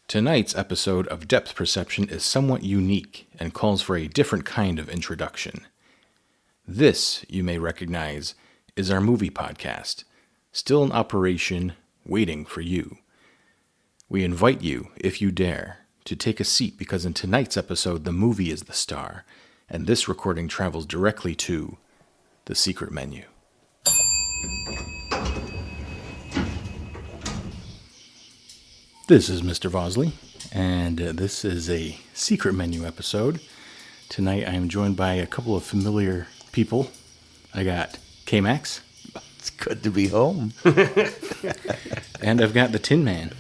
Tonight's episode of Depth Perception is somewhat unique and calls for a different kind of introduction. This, you may recognize, is our movie podcast, still in operation, waiting for you. We invite you, if you dare, to take a seat because in tonight's episode, the movie is the star, and this recording travels directly to the secret menu. This is Mr. Vozly, and this is a secret menu episode. Tonight I am joined by a couple of familiar people. I got KMax. It's good to be home. And I've got the Tin Man.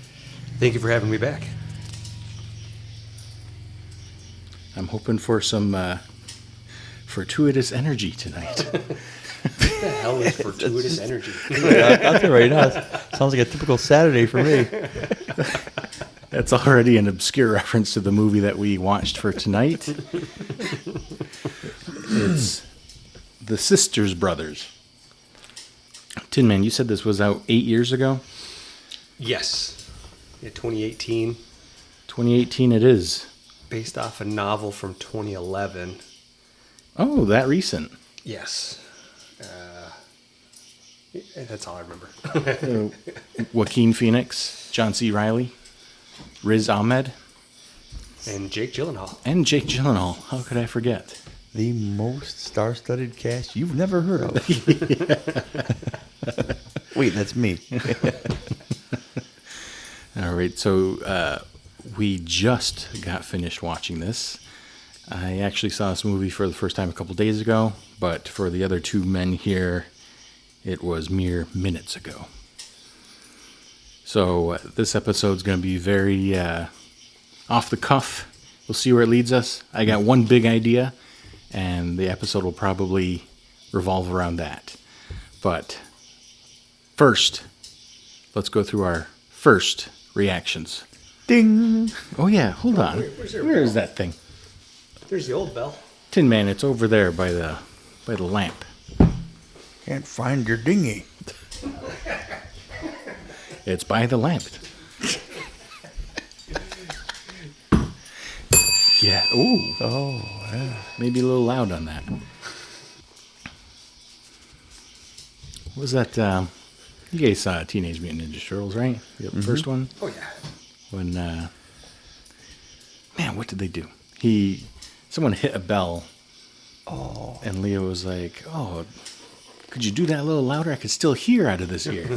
Thank you for having me back. I'm hoping for some fortuitous energy tonight. What the hell is fortuitous energy? I'll tell you right now, sounds like a typical Saturday for me. That's already an obscure reference to the movie that we watched for tonight. It's The Sisters Brothers. Tin Man, you said this was out 8 years ago? Yes. Yeah, 2018. 2018 it is. Based off a novel from 2011. Oh, that recent. Yes. That's all I remember. Joaquin Phoenix, John C. Reilly, Riz Ahmed. And Jake Gyllenhaal. And Jake Gyllenhaal. How could I forget? The most star-studded cast you've never heard of. Wait, that's me. All right, so we just got finished watching this. I actually saw this movie for the first time a couple days ago, but for the other two men here, it was mere minutes ago. So this episode's going to be very off the cuff. We'll see where it leads us. I got one big idea, and the episode will probably revolve around that. But first, let's go through our first reactions. Ding! Oh yeah, hold on. Where is that thing? There's the old bell. Tin Man, it's over there by the lamp. Can't find your dinghy. It's by the lamp. Yeah. Ooh. Oh, yeah. Maybe a little loud on that. What was that? You guys saw Teenage Mutant Ninja Turtles, right? The first one? Oh, yeah. When, man, what did they do? Someone hit a bell. Oh. And Leo was like, oh, could you do that a little louder? I could still hear out of this ear.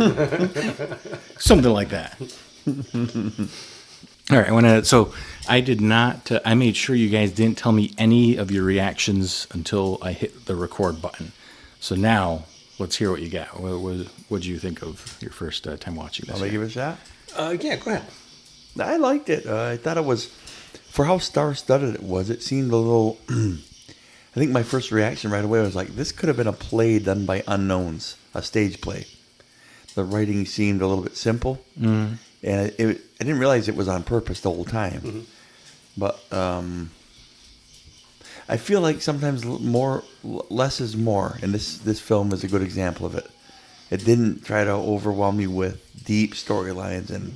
Something like that. All right. So I did not, I made sure you guys didn't tell me any of your reactions until I hit the record button. So now let's hear what you got. What did you think of your first time watching this? Want me to give it a shot? Yeah, go ahead. I liked it. I thought it was, for how star-studded it was, it seemed a little... I think my first reaction right away was like, this could have been a play done by unknowns, a stage play. The writing seemed a little bit simple, and I didn't realize it was on purpose the whole time. Mm-hmm. But I feel like sometimes less is more, and this film is a good example of it. It didn't try to overwhelm you with deep storylines and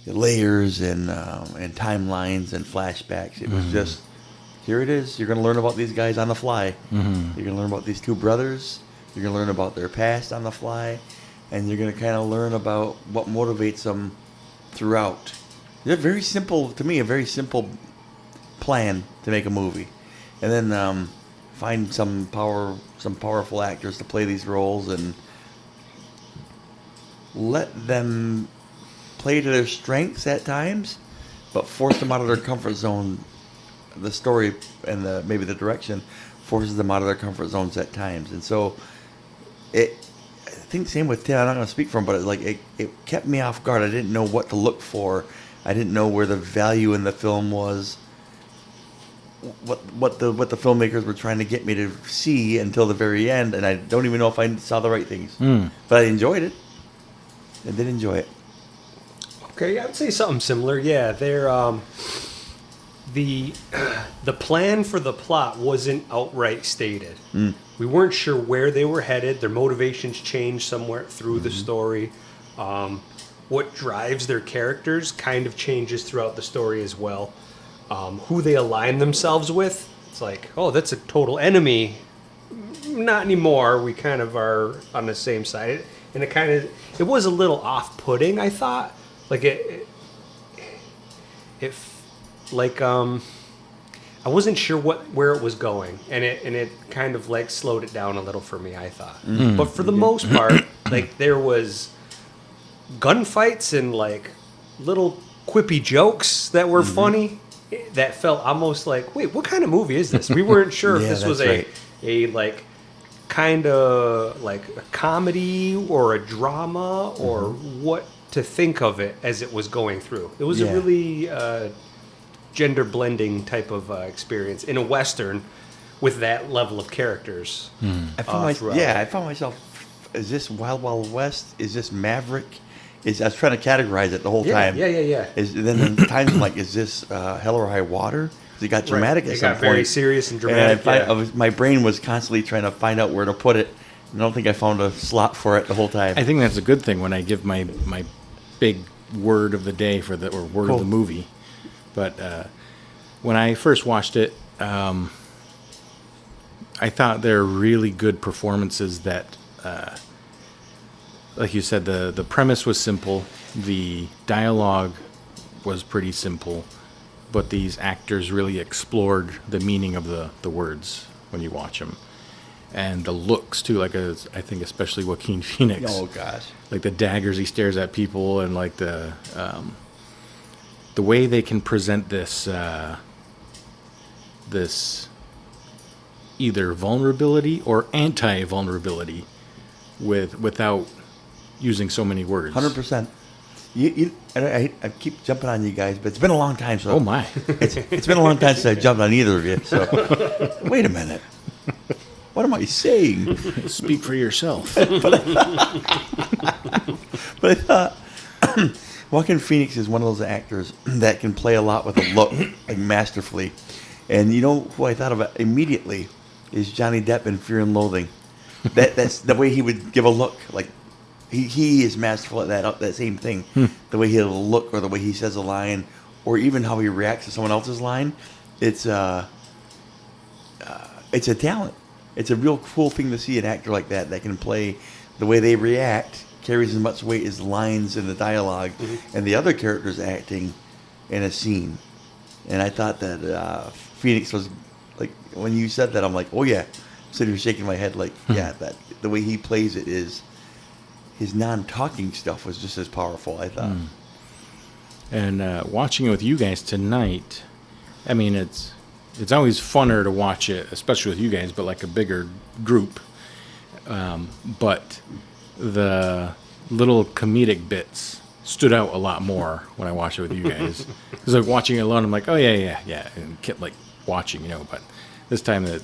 layers and timelines and flashbacks. It was just... Here it is. You're going to learn about these guys on the fly. Mm-hmm. You're going to learn about these two brothers. You're going to learn about their past on the fly. And you're going to kind of learn about what motivates them throughout. They're very simple, to me, a very simple plan to make a movie. And then find some powerful actors to play these roles and let them play to their strengths at times, but force them out of their comfort zone. The story and maybe the direction forces them out of their comfort zones at times, and so I think same with Tim. I'm not going to speak for him, but it kept me off guard. I didn't know what to look for. I didn't know where the value in the film was. What the filmmakers were trying to get me to see until the very end, and I don't even know if I saw the right things. But I enjoyed it. I did enjoy it. Okay, I would say something similar. Yeah, they're the plan for the plot wasn't outright stated. We weren't sure where they were headed. Their motivations changed somewhere through the story. what drives their characters kind of changes throughout the story as well. Who they align themselves with, it's like, oh, that's a total enemy. Not anymore. We kind of are on the same side, and it was a little off-putting. I thought, like I wasn't sure where it was going, and it kind of like slowed it down a little for me, I thought. But for the most part, like there was gunfights and like little quippy jokes that were funny, that felt almost like, wait, what kind of movie is this? We weren't sure if this was a like kind of like a comedy or a drama or what to think of it as it was going through. It was a really gender blending type of experience in a Western with that level of characters. I found myself, is this Wild Wild West? Is this Maverick? I was trying to categorize it the whole time. Yeah. Then times I'm like, is this Hell or High Water? It got dramatic at some point. It got very serious and dramatic. And my brain was constantly trying to find out where to put it. And I don't think I found a slot for it the whole time. I think that's a good thing when I give my big word of the day of the movie. But when I first watched it, I thought they're really good performances that, like you said, the premise was simple. The dialogue was pretty simple. But these actors really explored the meaning of the words when you watch them. And the looks, too, like I think especially Joaquin Phoenix. Oh, gosh. Like the daggers he stares at people and like the way they can present this either vulnerability or anti-vulnerability without using so many words. 100%. I keep jumping on you guys, but it's been a long time. So oh my! It's been a long time since I jumped on either of you. So wait a minute. What am I saying? Speak for yourself. But I thought Joaquin Phoenix is one of those actors that can play a lot with a look, like masterfully. And you know who I thought of immediately is Johnny Depp in Fear and Loathing. That's the way he would give a look. Like he is masterful at that same thing. The way he'll look, or the way he says a line, or even how he reacts to someone else's line. It's a talent. It's a real cool thing to see an actor like that can play the way they react, carries as much weight as the lines and the dialogue and the other characters acting in a scene. And I thought that Phoenix was, like, when you said that, I'm like, oh yeah. I'm sitting here shaking my head like, yeah, that the way he plays it is, his non-talking stuff was just as powerful, I thought. And watching it with you guys tonight, I mean, it's always funner to watch it, especially with you guys, but like a bigger group. But the little comedic bits stood out a lot more when I watched it with you guys. Because like watching it alone, I'm like, oh yeah, and kept like watching, But this time that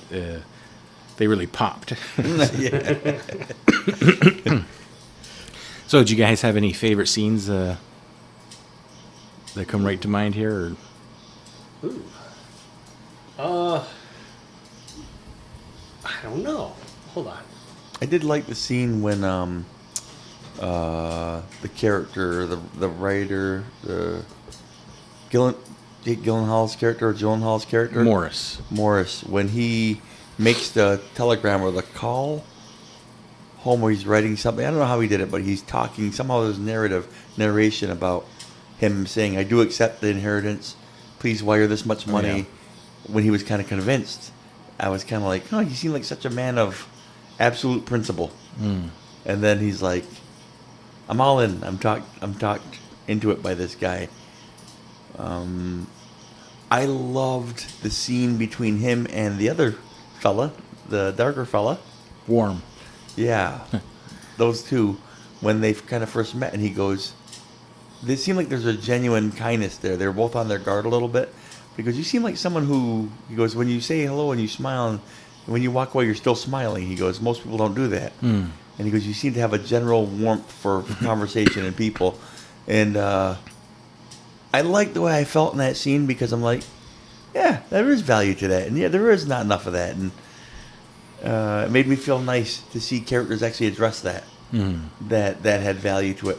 they really popped. So, did you guys have any favorite scenes that come right to mind here? I don't know. Hold on. I did like the scene when the character, the writer, Jake Gyllenhaal's character, or Gyllenhaal's character? Morris, when he makes the telegram or the call home where he's writing something. I don't know how he did it, but he's talking. Somehow there's narration about him saying, I do accept the inheritance. Please wire this much money. Oh, yeah. When he was kind of convinced, I was kind of like, oh, you seem like such a man of absolute principle. And then he's like, I'm all in. I'm talked into it by this guy. I loved the scene between him and the other fella, the darker fella. Warm. Yeah. Those two, when they kind of first met, and he goes, they seem like there's a genuine kindness there. They're both on their guard a little bit. Because you seem like someone who, he goes, when you say hello and you smile, and when you walk away, you're still smiling. He goes, most people don't do that. And he goes, you seem to have a general warmth for conversation and people. And I like the way I felt in that scene, because I'm like, yeah, there is value to that. And yeah, there is not enough of that. And it made me feel nice to see characters actually address that. That had value to it.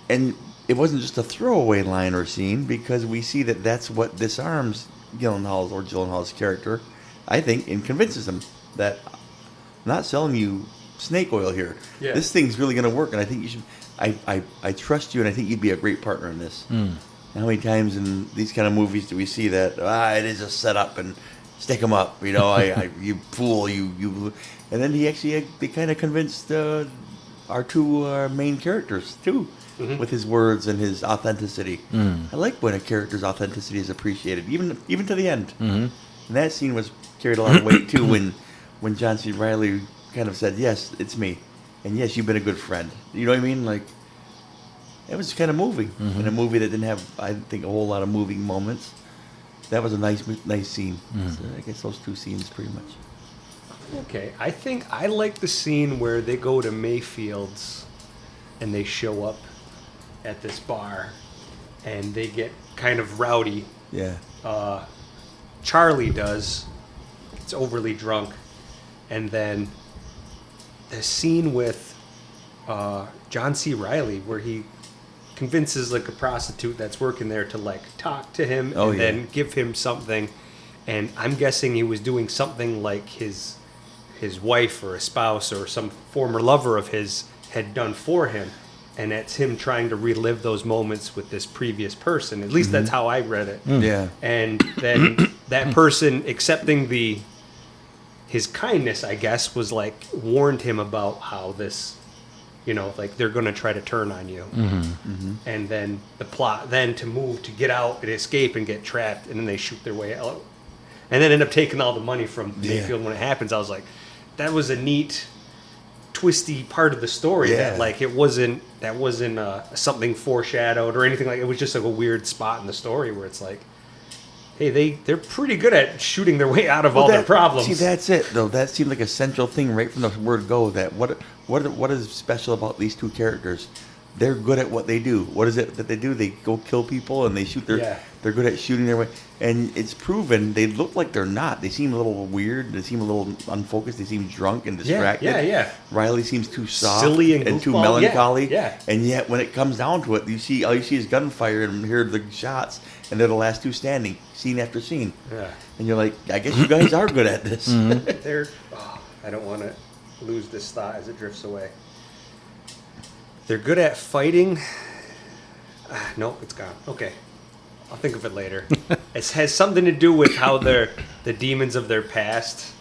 and it wasn't just a throwaway line or scene, because we see that that's what disarms Gyllenhaal's character, I think, and convinces him that I'm not selling you snake oil here. Yeah. This thing's really going to work, and I think you should. I trust you, and I think you'd be a great partner in this. How many times in these kind of movies do we see that it is just set up and stick them up? You know, you fool, you. And then they kind of convinced our two main characters too, with his words and his authenticity. I like when a character's authenticity is appreciated, even to the end. And that scene was carried a lot of weight too when John C. Reilly kind of said, "Yes, it's me, and yes, you've been a good friend." You know what I mean? Like, it was kind of moving in a movie that didn't have, I think, a whole lot of moving moments. That was a nice scene. So I guess those two scenes pretty much. Okay, I think I like the scene where they go to Mayfield's and they show up at this bar and they get kind of rowdy. Yeah. Charlie does. It's overly drunk. And then the scene with John C. Reilly where he convinces like a prostitute that's working there to like talk to him then give him something. And I'm guessing he was doing something like his wife or a spouse or some former lover of his had done for him. And that's him trying to relive those moments with this previous person. At least that's how I read it. Yeah. And then that person accepting his kindness, I guess, was like warned him about how this, you know, like they're going to try to turn on you. And then the plot then to move to get out and escape and get trapped, and then they shoot their way out. And then end up taking all the money from Mayfield when it happens. I was like, that was a neat, twisty part of the story. Yeah. That like that wasn't something foreshadowed or anything like. It was just like a weird spot in the story where it's like, hey, they're pretty good at shooting their way out of all their problems. See, that's it though. That seemed like a central thing right from the word go. That what is special about these two characters? They're good at what they do. What is it that they do? They go kill people and they shoot their. Yeah. They're good at shooting their way, and it's proven. They look like they're not. They seem a little weird. They seem a little unfocused. They seem drunk and distracted. Yeah. Riley seems too soft, Silly and too goofball. melancholy. Yeah. And yet, when it comes down to it, all you see is gunfire and hear the shots, and they're the last two standing, scene after scene. Yeah. And you're like, I guess you guys are good at this. I don't want to lose this thought as it drifts away. They're good at fighting. Nope, it's gone. Okay. I'll think of it later. It has something to do with how the demons of their past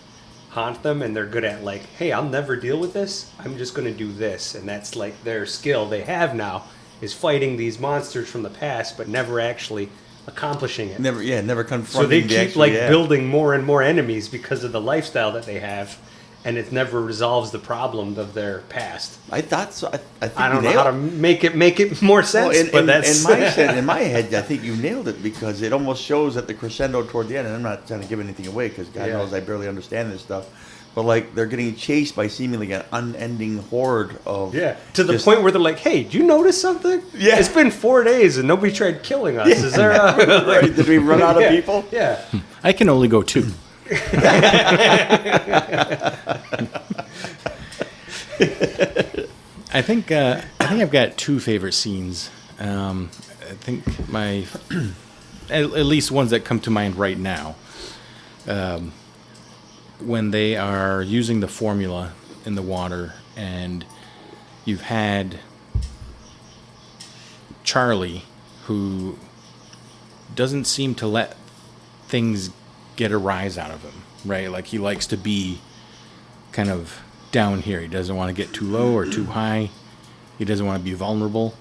haunt them, and they're good at like, hey, I'll never deal with this. I'm just going to do this. And that's like their skill they have now is fighting these monsters from the past, but never actually accomplishing it. Never confronting. So they keep actual, building more and more enemies because of the lifestyle that they have, and it never resolves the problem of their past. I thought so. I think I don't know how to make it more sense, but that's in my head. I think you nailed it because it almost shows at the crescendo toward the end. And I'm not trying to give anything away because God knows I barely understand this stuff. But like they're getting chased by seemingly an unending horde of to the point where they're like, "Hey, did you notice something? Yeah, it's been 4 days and nobody tried killing us. Is there? Right. Did we run out of people? Yeah, I can only go 2. I think I've got 2 favorite scenes. I think my at least ones that come to mind right now. When they are using the formula in the water, and you've had Charlie, who doesn't seem to let things get a rise out of him, right? Like he likes to be kind of down here. He doesn't want to get too low or too high. He doesn't want to be vulnerable.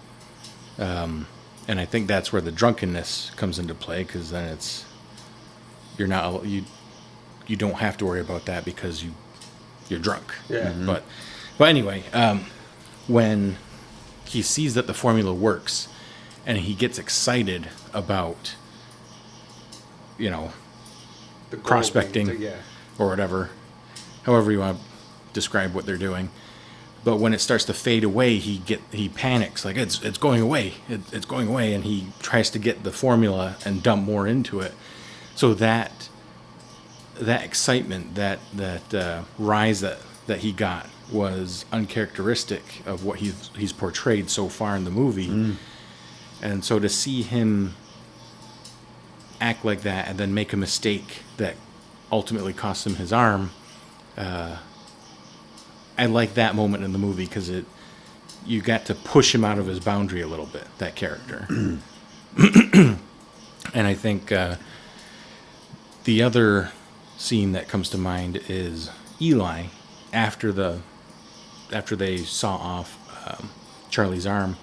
And I think that's where the drunkenness comes into play, because then you don't have to worry about that because you're drunk. Yeah. But anyway, when he sees that the formula works and he gets excited about, the prospecting or whatever, however you want to describe what they're doing. But when it starts to fade away, he panics, like it's going away, it's going away, and he tries to get the formula and dump more into it. So that excitement, that rise that he got was uncharacteristic of what he's portrayed so far in the movie. And so to see him act like that and then make a mistake that ultimately cost him his arm, I like that moment in the movie because you got to push him out of his boundary a little bit, that character. And I think the other scene that comes to mind is Eli after they saw off Charlie's arm,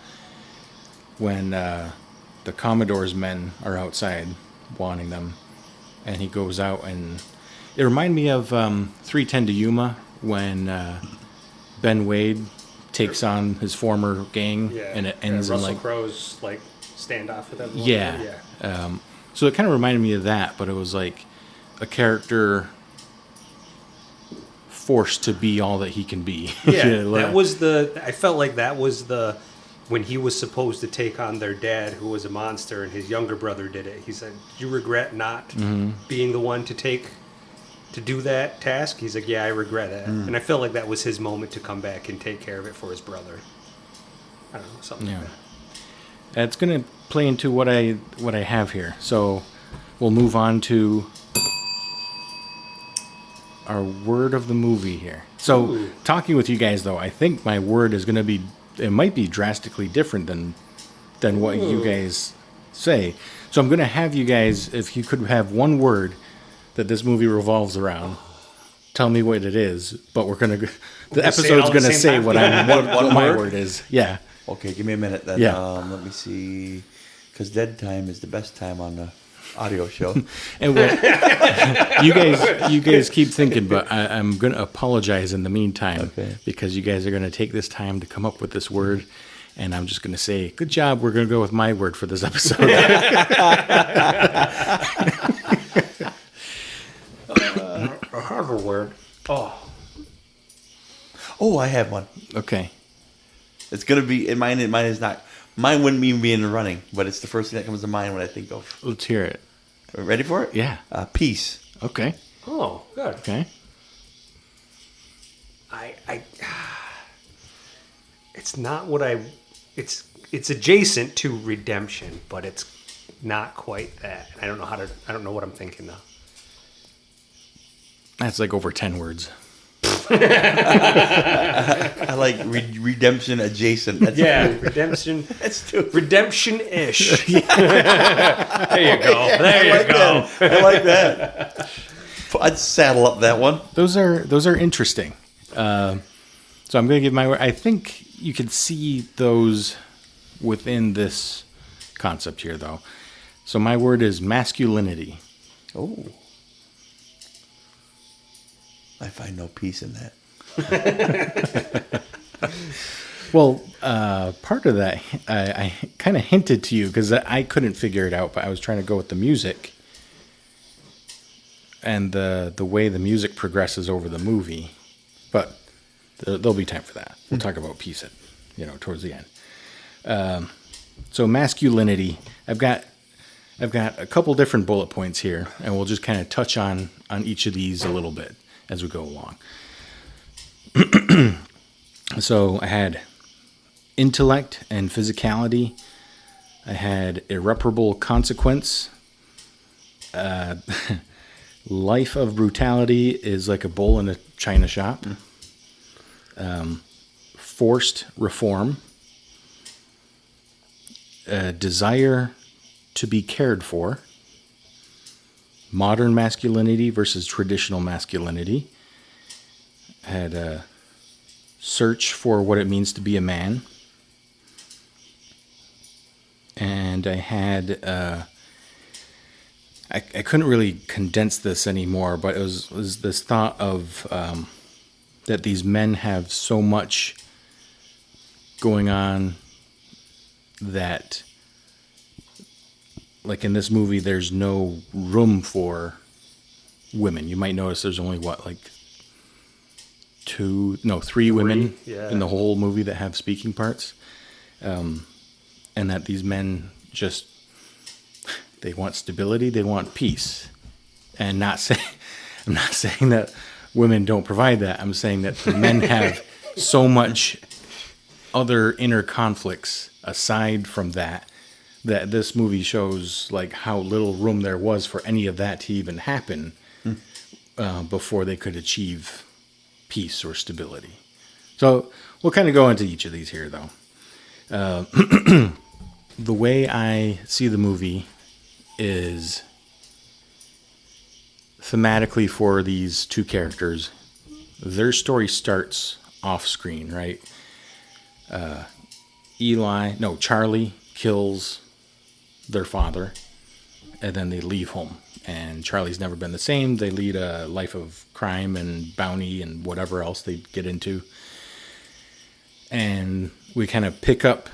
when the Commodore's men are outside wanting them, and he goes out, and it reminded me of 3:10 to Yuma when Ben Wade takes on his former gang, and it ends in Russell Crowe's like standoff with them. Yeah. So it kind of reminded me of that, but it was like a character forced to be all that he can be. Yeah, that was I felt like that was when he was supposed to take on their dad, who was a monster, and his younger brother did it. He said, "Do you regret not being the one to do that task?" He's like, "Yeah, I regret it." And I felt like that was his moment to come back and take care of it for his brother. I don't know, something like that. It's going to play into what I have here. So we'll move on to our word of the movie here. So talking with you guys, though, I think my word is going to be, it might be drastically different than what you guys say. So I'm going to have you guys, if you could have one word that this movie revolves around, tell me what it is. But the episode's going to say what my word is. Yeah. Okay, give me a minute then. Yeah. Let me see. Because dead time is the best time on the audio show. And you guys keep thinking, but I'm going to apologize in the meantime, because you guys are going to take this time to come up with this word, and I'm just going to say, good job, we're going to go with my word for this episode. I have a word. Oh, I have one. Okay. It's going to be, mine is not, mine wouldn't even be in the running, but it's the first thing that comes to mind when I think of. Let's hear it. Ready for it? Yeah. Peace. Okay. Oh, good. Okay. It's not what it's adjacent to redemption, but it's not quite that. I don't know what I'm thinking now. That's like over 10 words. I like redemption adjacent. That's Redemption. That's too Redemption-ish. There you go. There you go. I like that. I'd saddle up that one. Those are interesting. So I'm going to give my word. I think you could see those within this concept here, though. So my word is masculinity. Oh. I find no peace in that. Well, part of that, I kind of hinted to you because I couldn't figure it out, but I was trying to go with the music and the way the music progresses over the movie. But there'll be time for that. We'll talk about peace towards the end. So masculinity, I've got a couple different bullet points here, and we'll just kind of touch on each of these a little bit as we go along. So I had intellect and physicality. I had irreparable consequence. Life of brutality is like a bull in a china shop. Forced reform. Desire to be cared for. Modern masculinity versus traditional masculinity. I had a search for what it means to be a man. And I had, I couldn't really condense this anymore, but it was this thought of that these men have so much going on that, like in this movie, there's no room for women. You might notice there's only three women in the whole movie that have speaking parts. And that these men just, they want stability, they want peace. And I'm not saying that women don't provide that. I'm saying that the men have so much other inner conflicts aside from that this movie shows like how little room there was for any of that to even happen before they could achieve peace or stability. So we'll kind of go into each of these here, though. The way I see the movie is thematically for these two characters, their story starts off screen, right? Charlie kills their father, and then they leave home. And Charlie's never been the same. They lead a life of crime and bounty and whatever else they get into. And we kind of pick up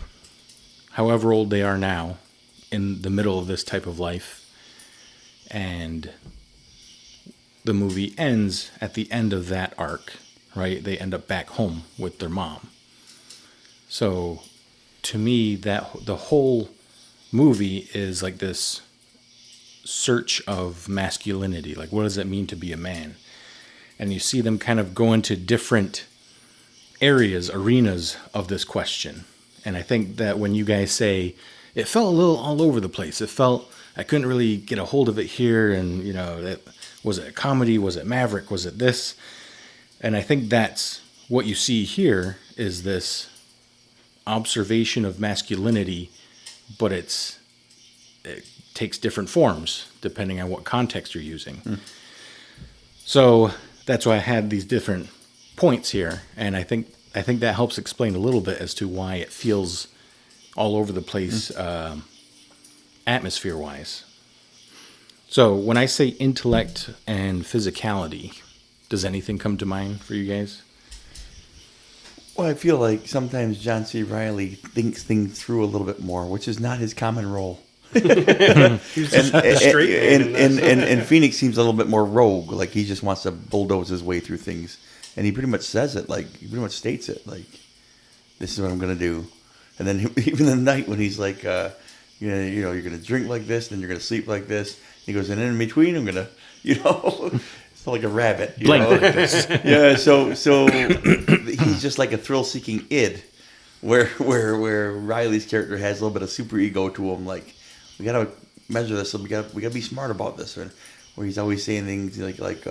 however old they are now in the middle of this type of life. And the movie ends at the end of that arc, right? They end up back home with their mom. So to me, that the whole movie is like this search of masculinity. Like, what does it mean to be a man? And you see them kind of go into different arenas of this question. And I think that when you guys say it felt a little all over the place, it felt I couldn't really get a hold of it here. And, was it a comedy? Was it Maverick? Was it this? And I think that's what you see here is this observation of masculinity, but it takes different forms depending on what context you're using. So that's why I had these different points here, and I think that helps explain a little bit as to why it feels all over the place atmosphere-wise. So when I say intellect and physicality, does anything come to mind for you guys? Well, I feel like sometimes John C. Reilly thinks things through a little bit more, which is not his common role. He's just a straight man in this. And Phoenix seems a little bit more rogue, like he just wants to bulldoze his way through things. And he pretty much says it, like, he pretty much states it, like, this is what I'm going to do. And then even the night when he's like, you're going to drink like this, then you're going to sleep like this. He goes, and in between, I'm going to, it's like a rabbit. Like this. Yeah, so he's just like a thrill-seeking id, where Riley's character has a little bit of super ego to him, like, we got to measure this, so we got to be smart about this, where he's always saying things like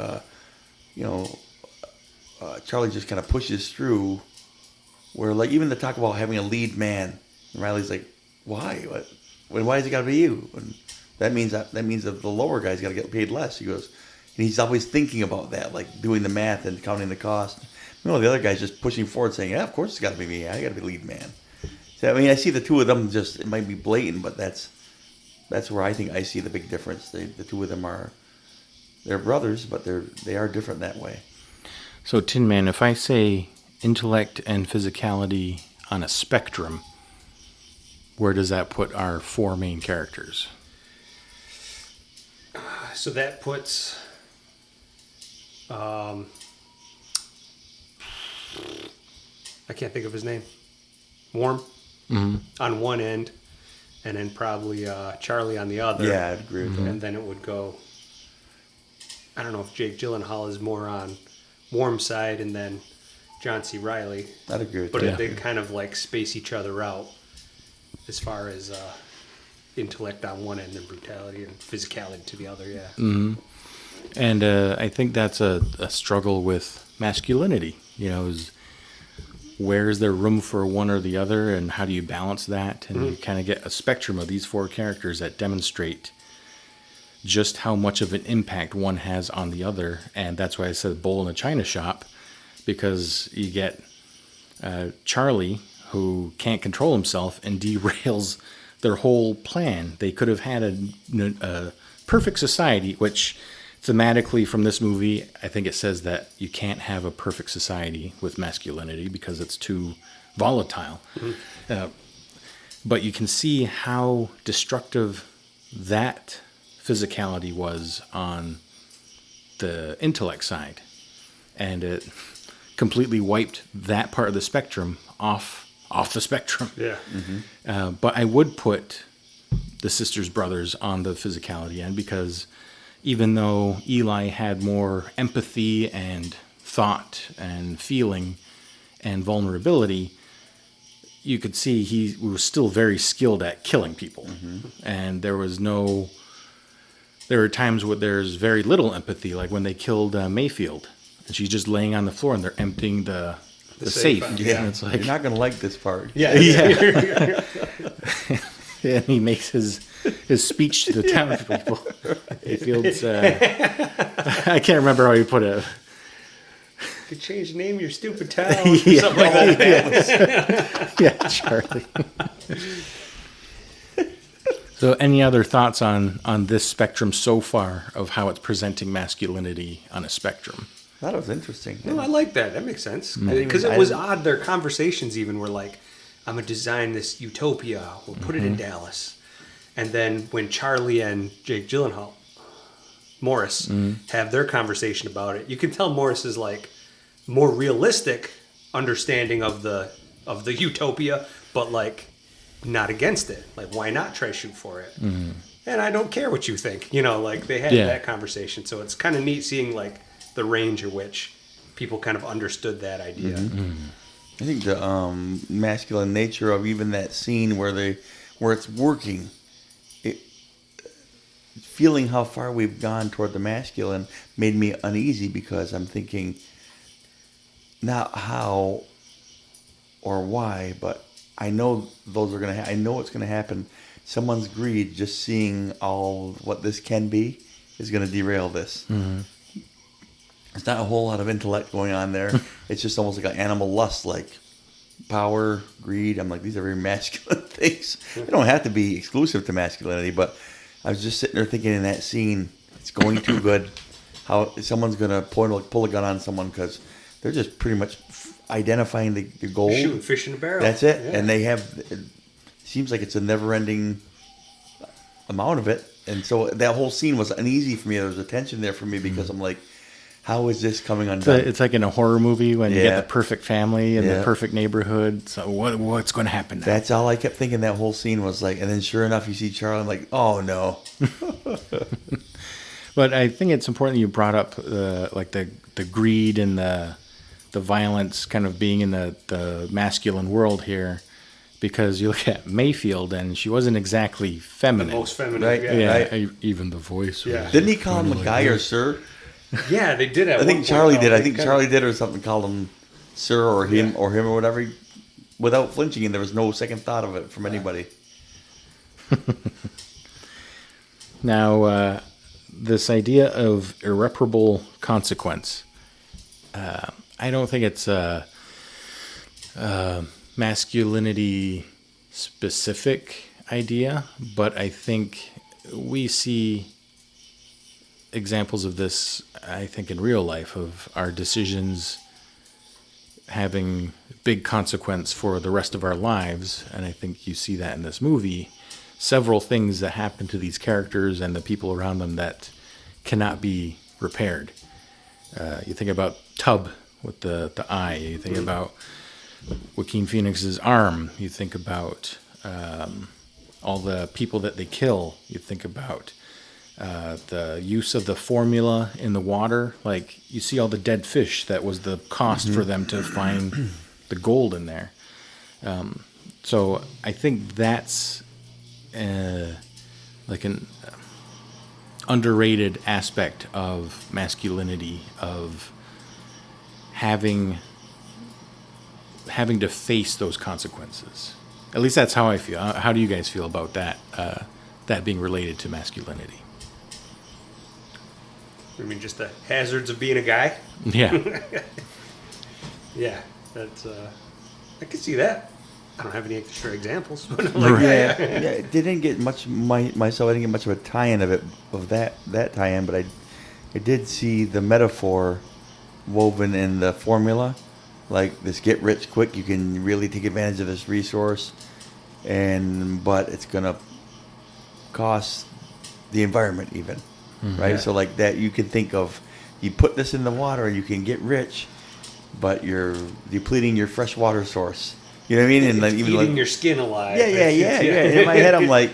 Charlie just kind of pushes through, where like even to talk about having a lead man, and Riley's like, why? Why has it got to be you? And that means that the lower guy's got to get paid less. He goes, and he's always thinking about that, like doing the math and counting the cost. The other guy's just pushing forward, saying, yeah, of course it's got to be me. I got to be lead man. So I see the two of them just, it might be blatant, but that's where I think I see the big difference. The two of them they're brothers, but they are different that way. So Tin Man, if I say intellect and physicality on a spectrum, where does that put our four main characters? So that puts I can't think of his name. Warm on one end, and then probably Charlie on the other. Yeah, I'd agree with that. And then it would go, I don't know if Jake Gyllenhaal is more on Warm side, and then John C. Reilly. I'd agree with but that. they kind of like space each other out as far as intellect on one end and brutality and physicality to the other, yeah. Mm-hmm. And I think that's a struggle with masculinity, is where is there room for one or the other, and how do you balance that? And you kind of get a spectrum of these four characters that demonstrate just how much of an impact one has on the other. And that's why I said bull in a china shop, because you get Charlie, who can't control himself and derails their whole plan. They could have had a perfect society, which thematically from this movie, I think it says that you can't have a perfect society with masculinity because it's too volatile. But you can see how destructive that physicality was on the intellect side. And it completely wiped that part of the spectrum off the spectrum. Yeah. But I would put the sisters brothers on the physicality end, because even though Eli had more empathy and thought and feeling and vulnerability, you could see he was still very skilled at killing people. And there were times where there's very little empathy, like when they killed Mayfield, and she's just laying on the floor and they're emptying the safe. Yeah, And it's like, you're not going to like this part. Yeah. And he makes his speech to the townspeople. Mayfield's, I can't remember how he put it. You could change the name of your stupid town. Or something like that. Yeah, Charlie. So any other thoughts on this spectrum so far of how it's presenting masculinity on a spectrum? That was interesting. No, I like that. That makes sense. Because it was odd. Their conversations even were like, I'm going to design this utopia. We'll put it in Dallas. And then when Charlie and Jake Gyllenhaal, Morris, have their conversation about it, you can tell Morris is like more realistic understanding of the utopia, but like not against it. Like, why not try shoot for it? And I don't care what you think. You know, like they had that conversation. So it's kind of neat seeing like the range at which people kind of understood that idea. I think the masculine nature of even that scene where it's working, feeling how far we've gone toward the masculine made me uneasy, because I'm thinking not how or why, but I know those are gonna. I know it's gonna happen. Someone's greed, just seeing all what this can be, is gonna derail this. There's not a whole lot of intellect going on there. It's just almost like an animal lust, like power, greed. I'm like, these are very masculine things. They don't have to be exclusive to masculinity, but I was just sitting there thinking in that scene, it's going too good. How someone's going to pull a gun on someone because they're just pretty much identifying the goal. Shooting fish in a barrel. That's it. Yeah. And it seems like it's a never-ending amount of it. And so that whole scene was uneasy for me. There was a tension there for me because I'm like, how is this coming undone? It's like in a horror movie when you get the perfect family and the perfect neighborhood. So what's going to happen now? That's all I kept thinking. That whole scene was like, and then sure enough, you see Charlie. I'm like, oh no. But I think it's important you brought up the greed and the violence kind of being in the masculine world here, because you look at Mayfield and she wasn't exactly feminine. The most feminine, right? yeah. Even the voice. Yeah. Didn't he call him a guy or sir? Yeah, they did. I think Charlie did. I think Charlie did or something. Called him sir or him or whatever, without flinching, and there was no second thought of it from anybody. Now, this idea of irreparable consequence, I don't think it's a masculinity specific idea, but I think we see examples of this, I think, in real life, of our decisions having big consequence for the rest of our lives. And I think you see that in this movie. Several things that happen to these characters and the people around them that cannot be repaired. You think about Tub with the eye. You think about Joaquin Phoenix's arm. You think about all the people that they kill. You think about the use of the formula in the water. Like, you see all the dead fish. That was the cost for them to find the gold in there. So I think that's like an underrated aspect of masculinity, of having to face those consequences. At least that's how I feel. How do you guys feel about that? That being related to masculinity? I mean, just the hazards of being a guy. Yeah. Yeah, that's. I can see that. I don't have any extra examples, but I'm Right. like, Yeah, it didn't get much myself. I didn't get much of a tie-in of that tie-in, but I did see the metaphor woven in the formula, like this: get rich quick. You can really take advantage of this resource, but it's gonna cost the environment even, right? Yeah. So like that, you can think of, you put this in the water and you can get rich, but you're depleting your fresh water source. You know what I mean? And then even eating your skin alive. yeah. In my head, I'm like,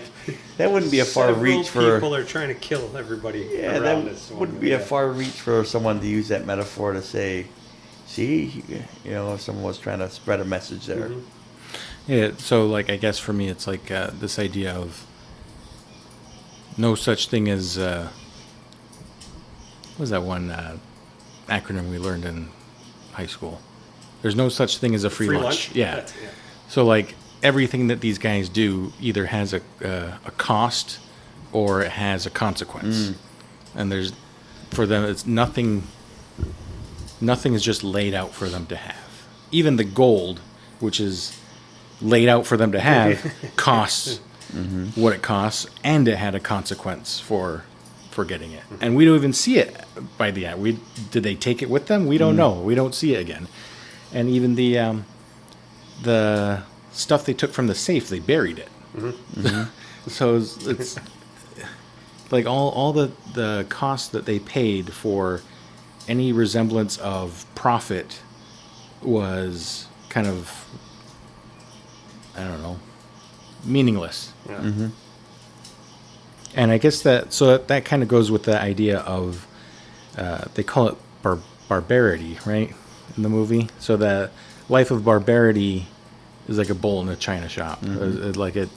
that wouldn't be a far Several reach for. people are trying to kill everybody Yeah, around that us. wouldn't be a far reach for someone to use that metaphor to say, see, if someone was trying to spread a message there. Yeah, so like I guess for me it's like this idea of no such thing as what was that one acronym we learned in high school? There's no such thing as a free lunch. Yeah. Yeah. So like everything that these guys do either has a cost or it has a consequence, and there's for them it's nothing. Nothing is just laid out for them to have. Even the gold, which is laid out for them to have, costs what it costs, and it had a consequence for getting it. And we don't even see it by the end. Did they take it with them? We don't know. We don't see it again. And even the stuff they took from the safe, they buried it. So it's like all the costs that they paid for any resemblance of profit was kind of, I don't know, meaningless. Yeah. And I guess that kind of goes with the idea of, they call it barbarity, right, in the movie? So the life of barbarity is like a bull in a china shop. To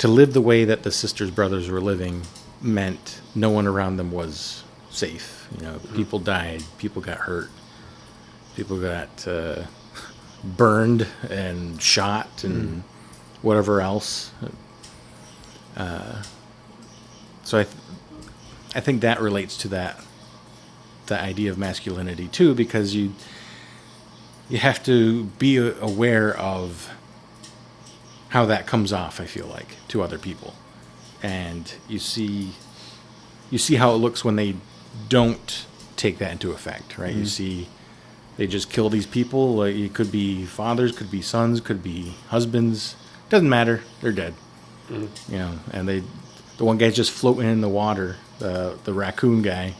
live the way that the sisters, brothers were living meant no one around them was safe. People died, people got hurt, people got burned and shot and whatever else. So I think that relates to the idea of masculinity too, because you have to be aware of how that comes off, I feel like, to other people. And you see how it looks when they don't take that into effect, right? You see they just kill these people. Like, it could be fathers, could be sons, could be husbands. Doesn't matter. They're dead. And the one guy's just floating in the water, the raccoon guy,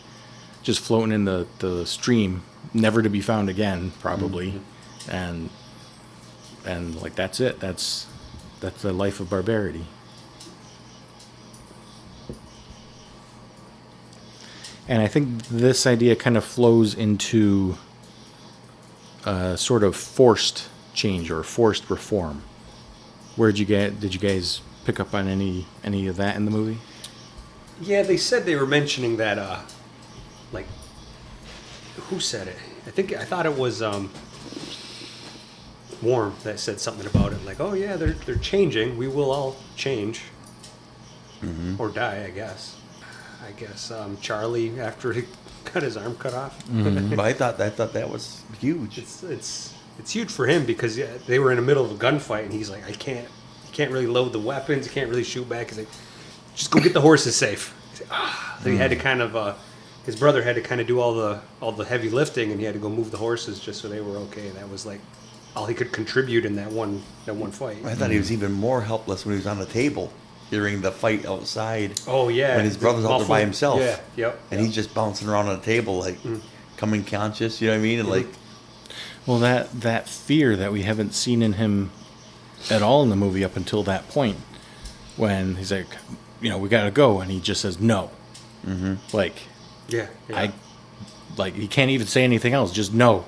just floating in the stream, never to be found again, probably. And like that's it. That's the life of barbarity. And I think this idea kind of flows into sort of forced change or forced reform. Did you guys pick up on any of that in the movie? Yeah, they said they were mentioning that, like, who said it? I thought it was Warm that said something about it. Like, oh yeah, they're changing. We will all change or die, I guess. Charlie, after he got his arm cut off. But I thought that was huge. It's huge for him because they were in the middle of a gunfight and he's like, you can't really load the weapons, you can't really shoot back. He's like, just go get the horses safe. He's like, So he had to kind of his brother had to kind of do all the heavy lifting, and he had to go move the horses just so they were okay. That was like all he could contribute in that one fight. I thought he was even more helpless when he was on the table hearing the fight outside. Oh yeah, when his brother's out there by himself. Yeah, yep. And he's just bouncing around on the table like coming conscious. You know what I mean? And like, well, that fear that we haven't seen in him at all in the movie up until that point, when he's like, we gotta go, and he just says no. Like, yeah. He can't even say anything else, just no.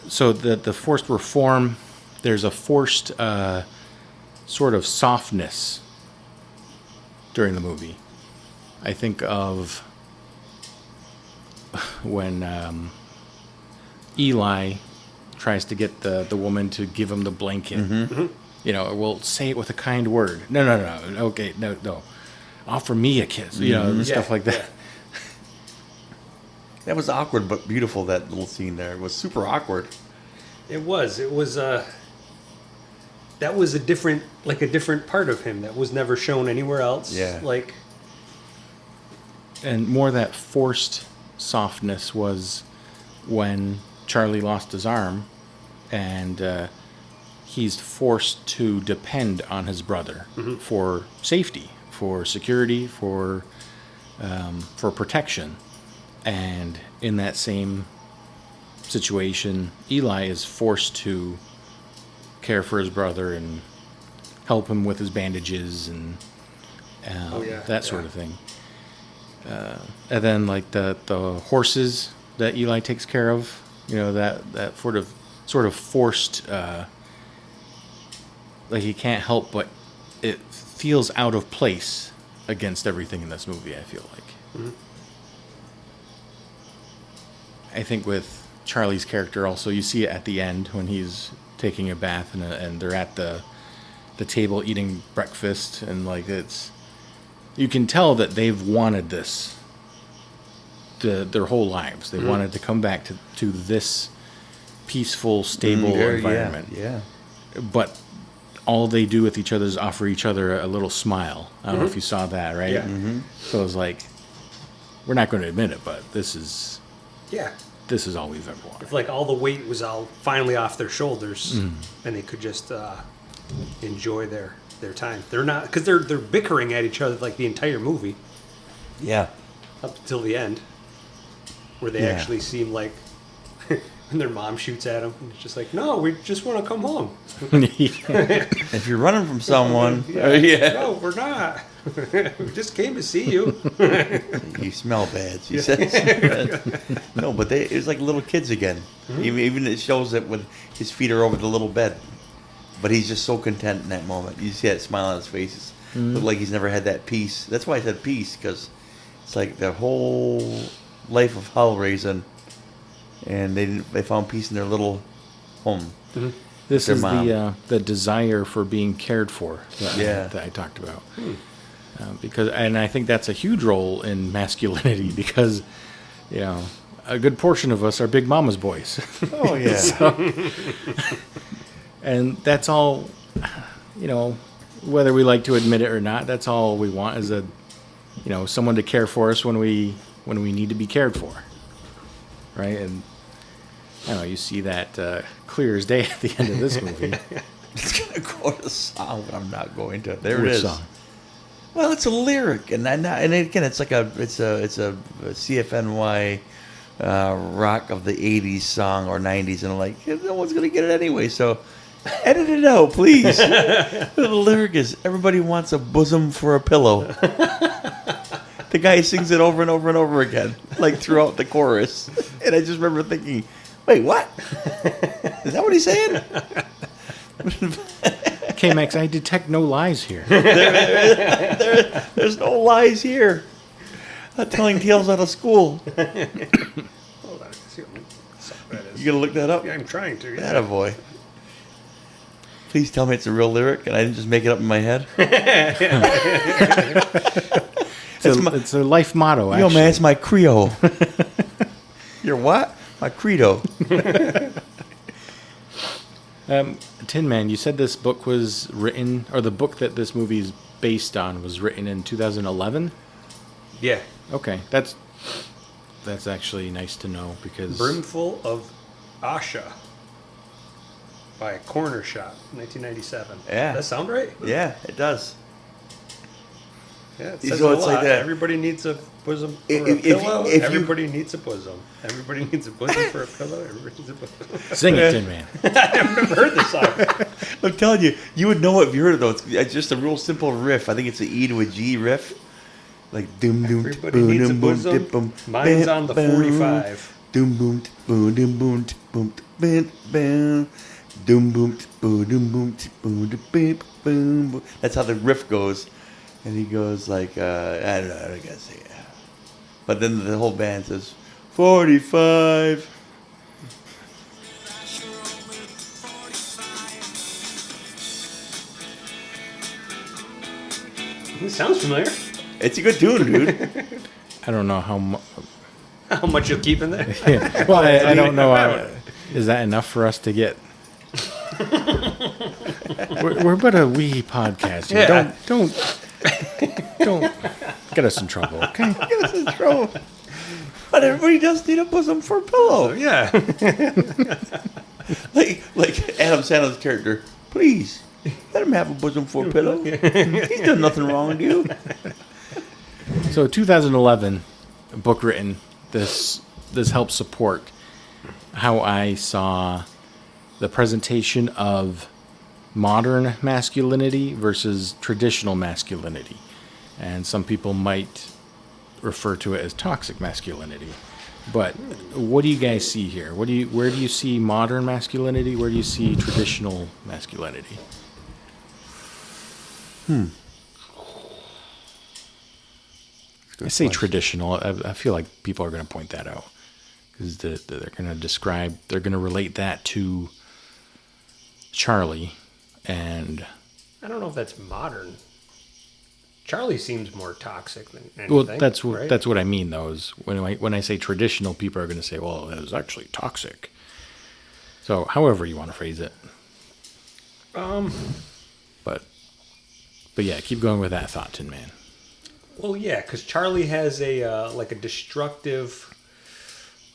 So the forced reform, there's a forced sort of softness during the movie. I think of when Eli tries to get the woman to give him the blanket. Well, say it with a kind word. No, okay, no. Offer me a kiss, stuff like that. Yeah. that was awkward but beautiful, that little scene there. It was super awkward. It was. That was a different part of him that was never shown anywhere else. Yeah. And more that forced softness was when Charlie lost his arm, and he's forced to depend on his brother for safety, for security, for protection. And in that same situation, Eli is forced to care for his brother and help him with his bandages and that sort of thing. And then like the horses that Eli takes care of, that sort of forced, like he can't help but it feels out of place against everything in this movie, I feel like. Mm-hmm. I think with Charlie's character also, you see it at the end when he's taking a bath and they're at the table eating breakfast, and like you can tell that they've wanted this their whole lives. They wanted to come back to this peaceful, stable environment. Yeah. But all they do with each other is offer each other a little smile. I don't know if you saw that, right? Yeah. Mm-hmm. So it was like, we're not going to admit it, but this is all we've ever wanted. If like all the weight was all finally off their shoulders, and they could just enjoy their time. They're not, because they're bickering at each other like the entire movie Yeah. up until the end, where they actually seem like when their mom shoots at them, and it's just like, no, we just want to come home. If you're running from someone, No, we're not. We just came to see you. you smell bad. She says. No, but it was like little kids again. Even it shows that when his feet are over the little bed, but he's just so content in that moment. You see that smile on his face. Look like he's never had that peace. That's why I said peace, because it's like the whole life of hell raising, and they found peace in their little home. This Their is mom. the desire for being cared for that I talked about. And I think that's a huge role in masculinity, because a good portion of us are big mama's boys. Oh yeah. And that's all, whether we like to admit it or not, that's all we want is someone to care for us when we need to be cared for, right? And I don't know, you see that clear as day at the end of this movie. It's gonna go to song, but I'm not going to. There Which it is. song? Well, it's a lyric, and again, it's a CFNY rock of the '80s song or '90s, and I'm like, no one's gonna get it anyway. So edit it out, please. The lyric is, "Everybody wants a bosom for a pillow." The guy sings it over and over and over again, like throughout the chorus, and I just remember thinking, "Wait, what? Is that what he's saying?" KMax, I detect no lies here. There's no lies here. Not telling tales out of school. Hold on, see what that is. You gonna look that up? Yeah, I'm trying to. Yeah. Attaboy. Please tell me it's a real lyric and I didn't just make it up in my head. It's a life motto, actually. Yo, man, it's my credo. Your what? My credo. Tin Man, you said this book was written, or the book that this movie is based on was written in 2011? Yeah. Okay, that's actually nice to know, because... Brimful of Asha by Corner Shop, 1997. Yeah. Does that sound right? Yeah, it does. Yeah, it So says a it's lot. like that. Everybody needs a bosom for If- a if you- pillow. if you- Everybody needs a bosom. Everybody needs a bosom for a pillow. Everybody needs a bosom. Sing it, Tin Man. I've never heard this song. I'm telling you, you would know it if you heard it though. It's just a real simple riff. I think it's an E to a G riff. Like doom doom Everybody needs a bosom. boom. Mine's on the 45. Doom boom boom boom boom boom boom boom. Doom boom boom boom boom boom boom. That's how the riff goes. And he goes like, I don't know, I gotta say it. But then the whole band says, 45. It sounds familiar. It's a good tune, dude. I don't know how much... How much you'll keep in there? Well, I don't know. Is that enough for us to get... we're but a wee podcast here. Yeah. Don't get us in trouble, okay? Get us in trouble. But everybody does need a bosom for a pillow. Yeah. Like Adam Sandler's character. Please, let him have a bosom for a pillow. He's done nothing wrong with you. So 2011, a book written. This helps support how I saw the presentation of modern masculinity versus traditional masculinity. And some people might refer to it as toxic masculinity. But what do you guys see here? Where do you see modern masculinity? Where do you see traditional masculinity? I say traditional. I feel like people are going to point that out because they're going to describe, they're going to relate that to Charlie, and I don't know if that's modern. Charlie seems more toxic than anything. well, right? that's what I mean though. Is when I say traditional, people are going to say, well, it was actually toxic. So, however you want to phrase it. But yeah, keep going with that thought, Tin Man. Well, yeah, because Charlie has a like a destructive,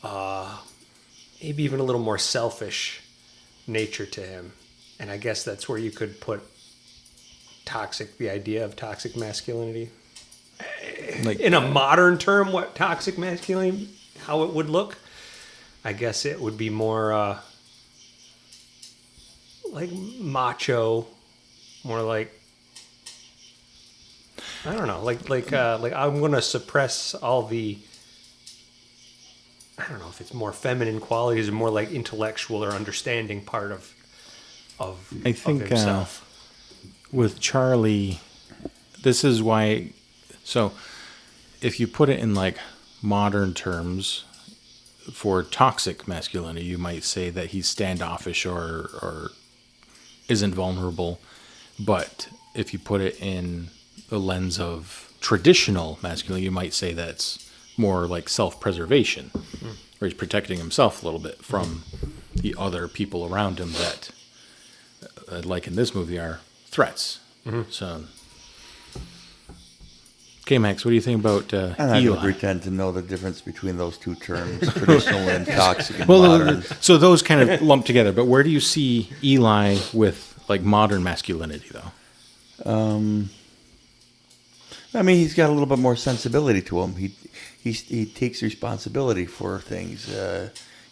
maybe even a little more selfish nature to him, and I guess that's where you could put the idea of toxic masculinity. Like In a modern term, what toxic masculinity, how it would look, I guess it would be more like macho, more like, I don't know, like I'm gonna suppress all the, I don't know if it's more feminine qualities or more like intellectual or understanding part of I think of himself. with Charlie, this is why. So, if you put it in like modern terms, for toxic masculinity, you might say that he's standoffish or isn't vulnerable. But if you put it in the lens of traditional masculinity, you might say that's more like self-preservation, where he's protecting himself a little bit from the other people around him that, like in this movie, are threats. So, KMax, what do you think about I'm not going Eli? to pretend to know the difference between those two terms, traditional and toxic and Well, modern. so those kind of lump together. But where do you see Eli with like modern masculinity, though? I mean, he's got a little bit more sensibility to him. He takes responsibility for things.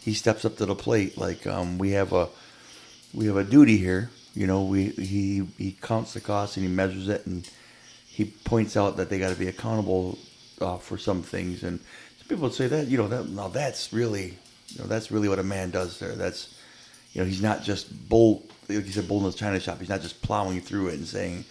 He steps up to the plate. Like we have a duty here. You know, he counts the cost and he measures it, and he points out that they got to be accountable for some things. And some people would say that that's really what a man does there. That's, he's not just like you said, bull in his china shop. He's not just plowing through it and saying,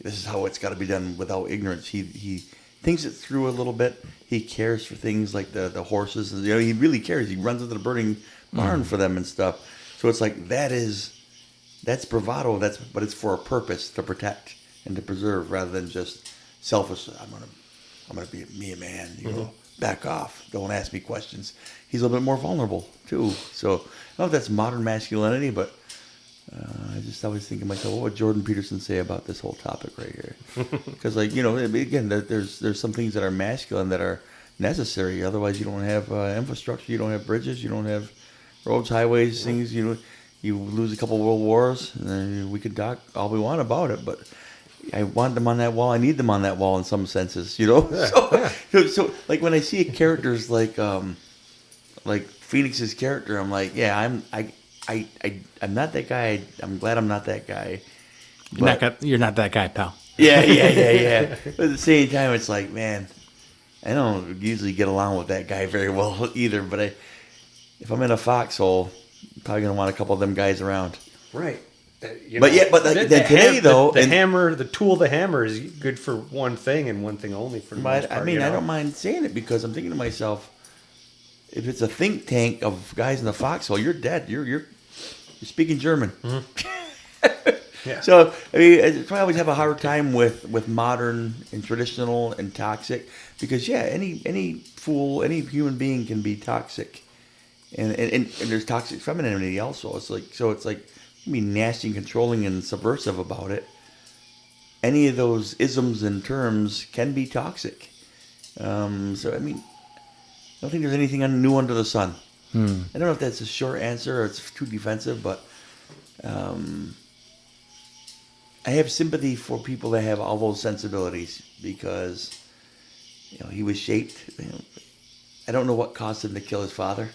this is how it's got to be done without ignorance. He thinks it through a little bit. He cares for things like the horses. He really cares. He runs into the burning barn for them and stuff. So it's like that's bravado. But it's for a purpose, to protect and to preserve, rather than just selfish. I'm gonna be me a man. Back off. Don't ask me questions. He's a little bit more vulnerable too. So I don't know if that's modern masculinity, but I just always think to myself, what would Jordan Peterson say about this whole topic right here? Because, again, there's some things that are masculine that are necessary. Otherwise, you don't have infrastructure, you don't have bridges, you don't have roads, highways, things. You lose a couple world wars. And we could talk all we want about it, but I want them on that wall. I need them on that wall in some senses. So like when I see characters like Phoenix's character, I'm like, yeah, I'm not that guy. I'm glad I'm not that guy. You're not that guy, pal. Yeah. But at the same time, it's like, man, I don't usually get along with that guy very well either. But if I'm in a foxhole, I'm probably gonna want a couple of them guys around. Right. Today though, the tool of the hammer is good for one thing and one thing only for the most part. I don't mind saying it, because I'm thinking to myself, if it's a think tank of guys in the foxhole, you're dead. You're speaking German. Yeah. So I probably always have a hard time with modern and traditional and toxic, because any fool, any human being can be toxic, and there's toxic femininity also. It's like be nasty and controlling and subversive about it. Any of those isms and terms can be toxic. So I don't think there's anything new under the sun. I don't know if that's a short answer or it's too defensive, but I have sympathy for people that have all those sensibilities, because he was shaped. I don't know what caused him to kill his father.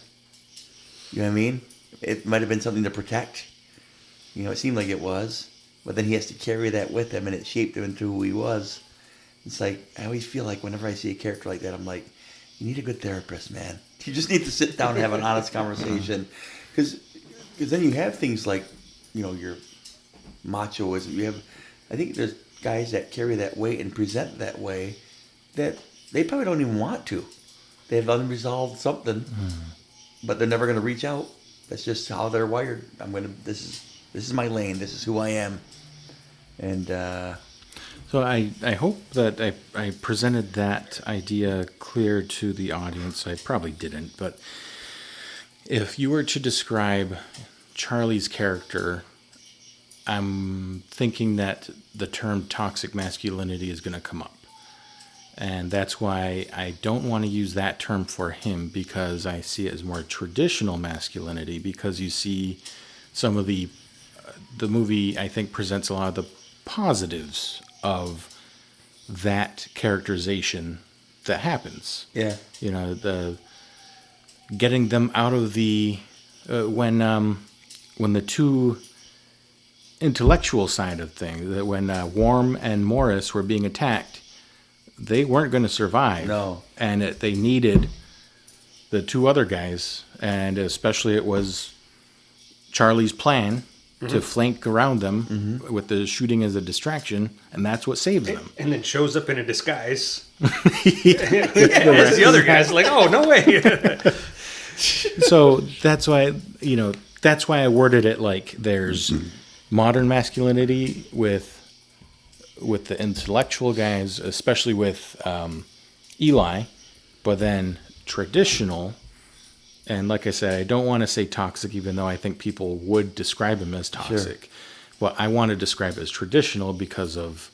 You know what I mean? It might have been something to protect. It seemed like it was, but then he has to carry that with him, and it shaped him into who he was. It's like, I always feel like whenever I see a character like that, I'm like, you need a good therapist, man. You just need to sit down and have an honest conversation. Because then you have things like, your machoism. You have, I think there's guys that carry that weight and present that way that they probably don't even want to. They have unresolved something, but they're never going to reach out. That's just how they're wired. This is my lane. This is who I am. And so I hope that I presented that idea clear to the audience. I probably didn't, but if you were to describe Charlie's character, I'm thinking that the term toxic masculinity is going to come up. And that's why I don't want to use that term for him, because I see it as more traditional masculinity, because you see some of the movie, I think, presents a lot of the positives of that characterization that happens. yeah. The getting them out of the when the two intellectual side of things, that when Worm and Morris were being attacked, they weren't going to survive. No. And they needed the two other guys, and especially it was Charlie's plan to flank around them with the shooting as a distraction, and that's what saves them. And then shows up in a disguise. As the other guy's like, oh, no way. So that's why I worded it like there's modern masculinity with the intellectual guys, especially with Eli, but then traditional. And like I said, I don't want to say toxic, even though I think people would describe him as toxic. Sure. But I want to describe it as traditional because of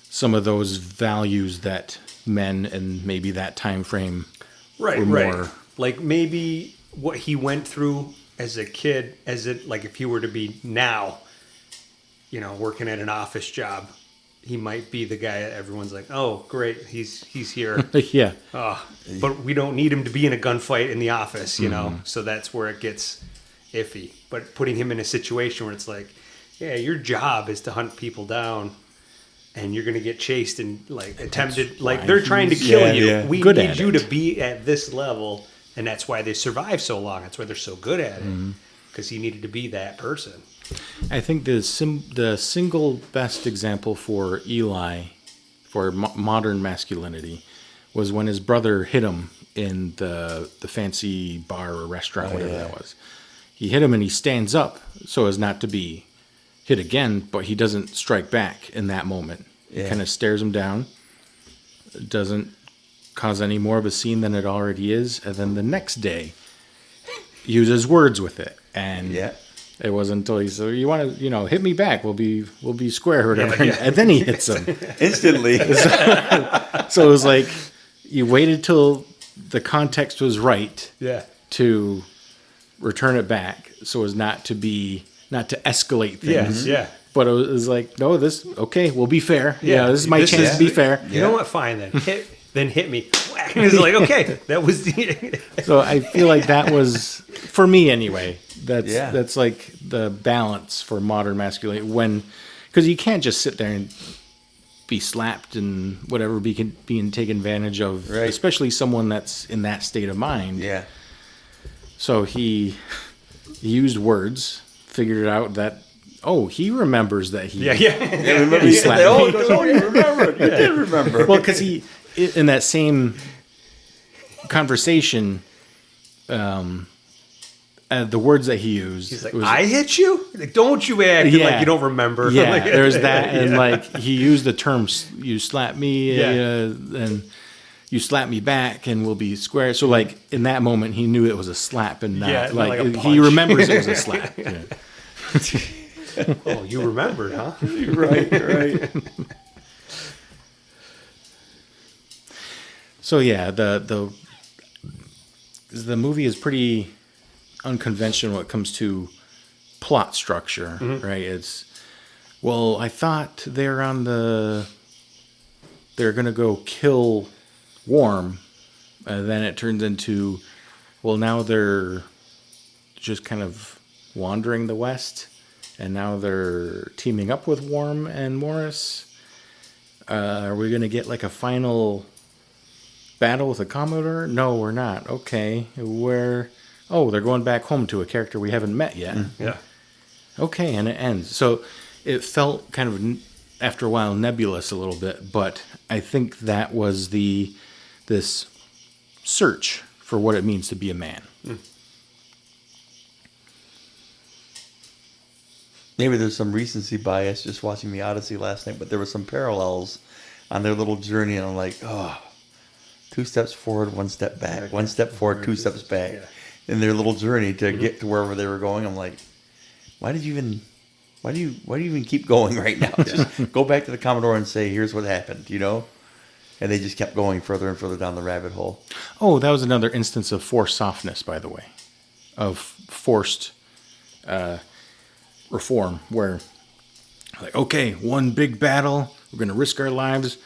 some of those values that men in maybe that time frame were more. Like maybe what he went through as a kid, like if he were to be now, working at an office job, he might be the guy that everyone's like, oh, great, he's here. Yeah. But we don't need him to be in a gunfight in the office, So that's where it gets iffy. But putting him in a situation where it's like, yeah, your job is to hunt people down, and you're going to get chased and attempted, they're trying to kill you. Yeah. We good need you to be at this level, and that's why they survive so long. That's why they're so good at it, because he needed to be that person. I think the single best example for Eli, for modern masculinity, was when his brother hit him in the fancy bar or restaurant, whatever that was. He hit him and he stands up so as not to be hit again, but he doesn't strike back in that moment. Yeah. He kind of stares him down, doesn't cause any more of a scene than it already is, and then the next day uses words with it. And it wasn't until he said, "You want to, hit me back? We'll be square or whatever." Yeah. And then he hits him instantly. So it was like you waited till the context was right, to return it back, so as not to escalate things. Yeah. But it was like, no, we'll be fair. Yeah, this is my chance to be fair. You know what? Fine then. Hit me. Whack. And it's like, okay, that was the. So I feel like that was, for me anyway, that's like the balance for modern masculinity, because you can't just sit there and be slapped and whatever, being taken advantage of, right. Especially someone that's in that state of mind. Yeah. So he used words, figured it out that, he remembers that he he slapped me. You remembered. You did remember. Well, because he, in that same conversation, the words that he used. He's like, I hit you? Like, don't you act like you don't remember. Yeah, like, there's that. And he used the terms, you slap me, and you slap me back, and we'll be square. So, in that moment, he knew it was a slap and not like a punch. He remembers it was a slap. Yeah. Oh, you remembered, huh? Right. So the movie is pretty unconventional when it comes to plot structure, right? It's, I thought they're going to go kill Worm, and then it turns into, now they're just kind of wandering the West, and now they're teaming up with Worm and Morris. Are we going to get like a final battle with a Commodore? No, we're not. Okay. Oh, they're going back home to a character we haven't met yet. Yeah. Okay, and it ends. So it felt kind of, after a while, nebulous a little bit, but I think that was this search for what it means to be a man. Maybe there's some recency bias just watching the Odyssey last night, but there were some parallels on their little journey, and I'm like, oh, 2 steps forward, 1 step back, 1 step forward, 2 steps back. Yeah. In their little journey to get to wherever they were going, I'm like, why do you even keep going right now? Just go back to the Commodore and say, here's what happened, And they just kept going further and further down the rabbit hole. Oh, that was another instance of forced softness, by the way, of forced reform, where, like, okay, one big battle, we're going to risk our lives.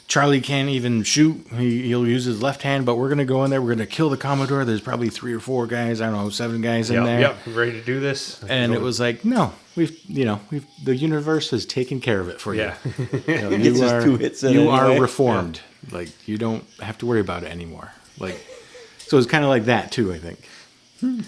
Charlie can't even shoot. He'll use his left hand, but we're going to go in there. We're going to kill the Commodore. There's probably 3 or 4 guys, I don't know, 7 guys in there. Yep, ready to do this. And it was like, no, the universe has taken care of it for you. Yeah. Gets his 2 hits in you anyway. are reformed. Yeah. Like, you don't have to worry about it anymore. Like, so it's kind of like that too, I think. And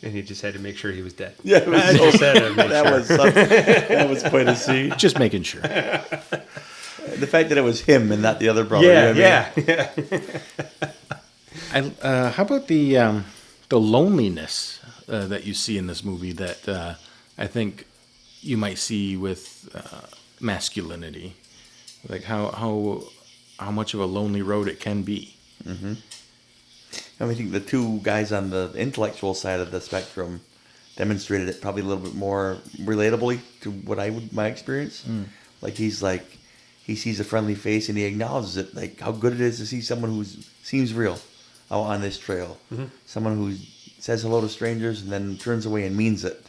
he just had to make sure he was dead. Yeah, it was I just had to make sure. that was quite a scene. Just making sure. The fact that it was him and not the other brother. Yeah, you know what I mean? How about the loneliness that you see in this movie that I think you might see with masculinity, like how much of a lonely road it can be. Mm-hmm. I think the 2 guys on the intellectual side of the spectrum demonstrated it probably a little bit more relatably to what my experience. Like he sees a friendly face and he acknowledges it, like how good it is to see someone who seems real out on this trail. Mm-hmm. Someone who says hello to strangers and then turns away and means it.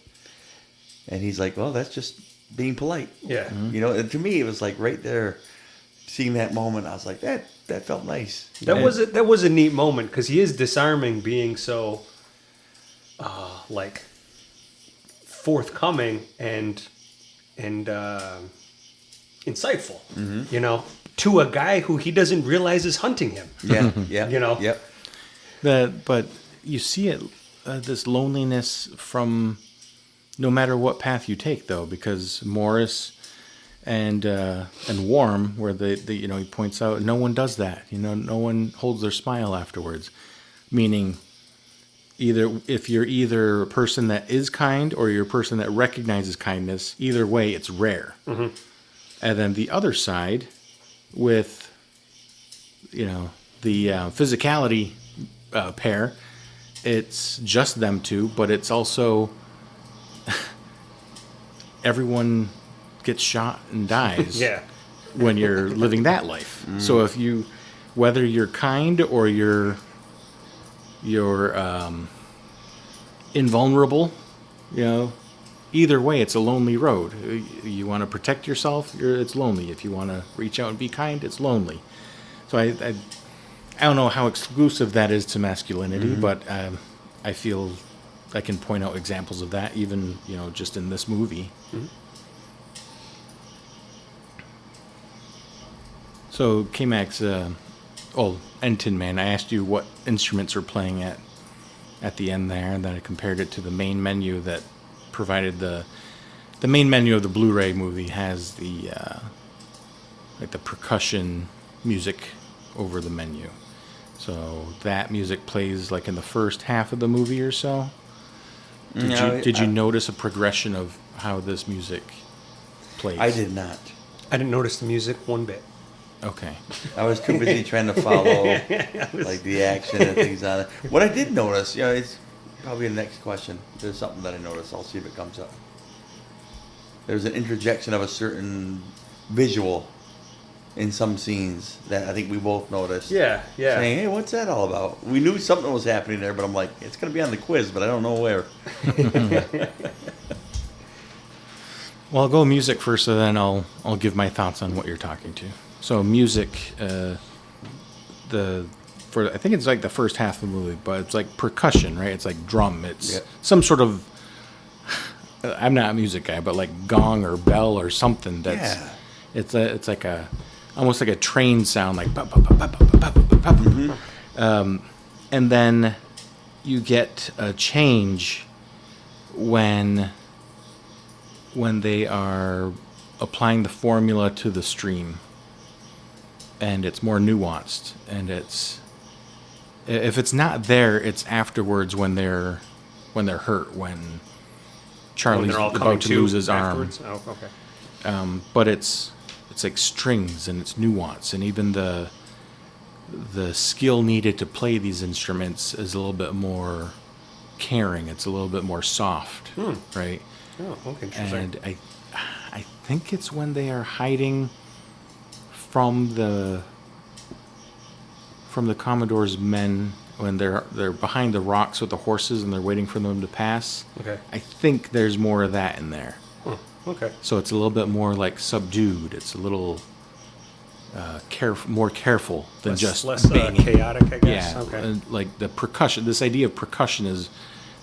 And he's like, well, that's just being polite. Yeah. Mm-hmm. And to me, it was like right there, seeing that moment, I was like, that felt nice. That was a neat moment because he is disarming, being so like forthcoming and insightful. Mm-hmm. To a guy who he doesn't realize is hunting him. Yeah, yeah. Yep. But you see it, this loneliness from no matter what path you take, though, because Morris and Warm, where he points out, no one does that. No one holds their smile afterwards. Meaning, if you're either a person that is kind or you're a person that recognizes kindness, either way, it's rare. Mm-hmm. And then the other side, with the physicality pair, it's just them 2, but it's also everyone gets shot and dies. Yeah. When you're living that life. So whether you're kind or you're invulnerable, either way, it's a lonely road. You want to protect yourself, it's lonely. If you want to reach out and be kind, it's lonely. So I don't know how exclusive that is to masculinity, but I feel I can point out examples of that, even just in this movie. Mm-hmm. So KMax, and Tin Man, I asked you what instruments are playing at the end there, and then I compared it to the main menu that provided the main menu of the Blu-ray movie has the the percussion music over the menu. So that music plays like in the first half of the movie or so. Did you notice a progression of how this music plays? I did not. I didn't notice the music one bit. Okay. I was too busy trying to follow like the action and things on it. What I did notice, it's probably the next question. There's something that I noticed. I'll see if it comes up. There's an interjection of a certain visual in some scenes that I think we both noticed. Yeah. Saying, hey, what's that all about? We knew something was happening there, but I'm like, it's going to be on the quiz, but I don't know where. Well, I'll go music first, so then I'll give my thoughts on what you're talking to. So music, I think it's like the first half of the movie, but it's like percussion, right? It's like drum. It's some sort of, I'm not a music guy, but like gong or bell or something. It's like a almost like a train sound, like pop, pop, pop, pop, pop, pop, pop, pop. And then you get a change when they are applying the formula to the stream, and it's more nuanced, and if it's not there, it's afterwards when they're hurt, when Charlie's about to lose his afterwards? arm. Oh, okay. But it's like strings, and it's nuance, and even the skill needed to play these instruments is a little bit more caring. It's a little bit more soft, right? Oh, okay, interesting. And I think it's when they are hiding from the Commodore's men, when they're behind the rocks with the horses and they're waiting for them to pass. Okay. I think there's more of that in there. Okay. So it's a little bit more like subdued. It's a little more careful than just less banging. chaotic, I guess. Yeah, Okay. and like the percussion. This idea of percussion is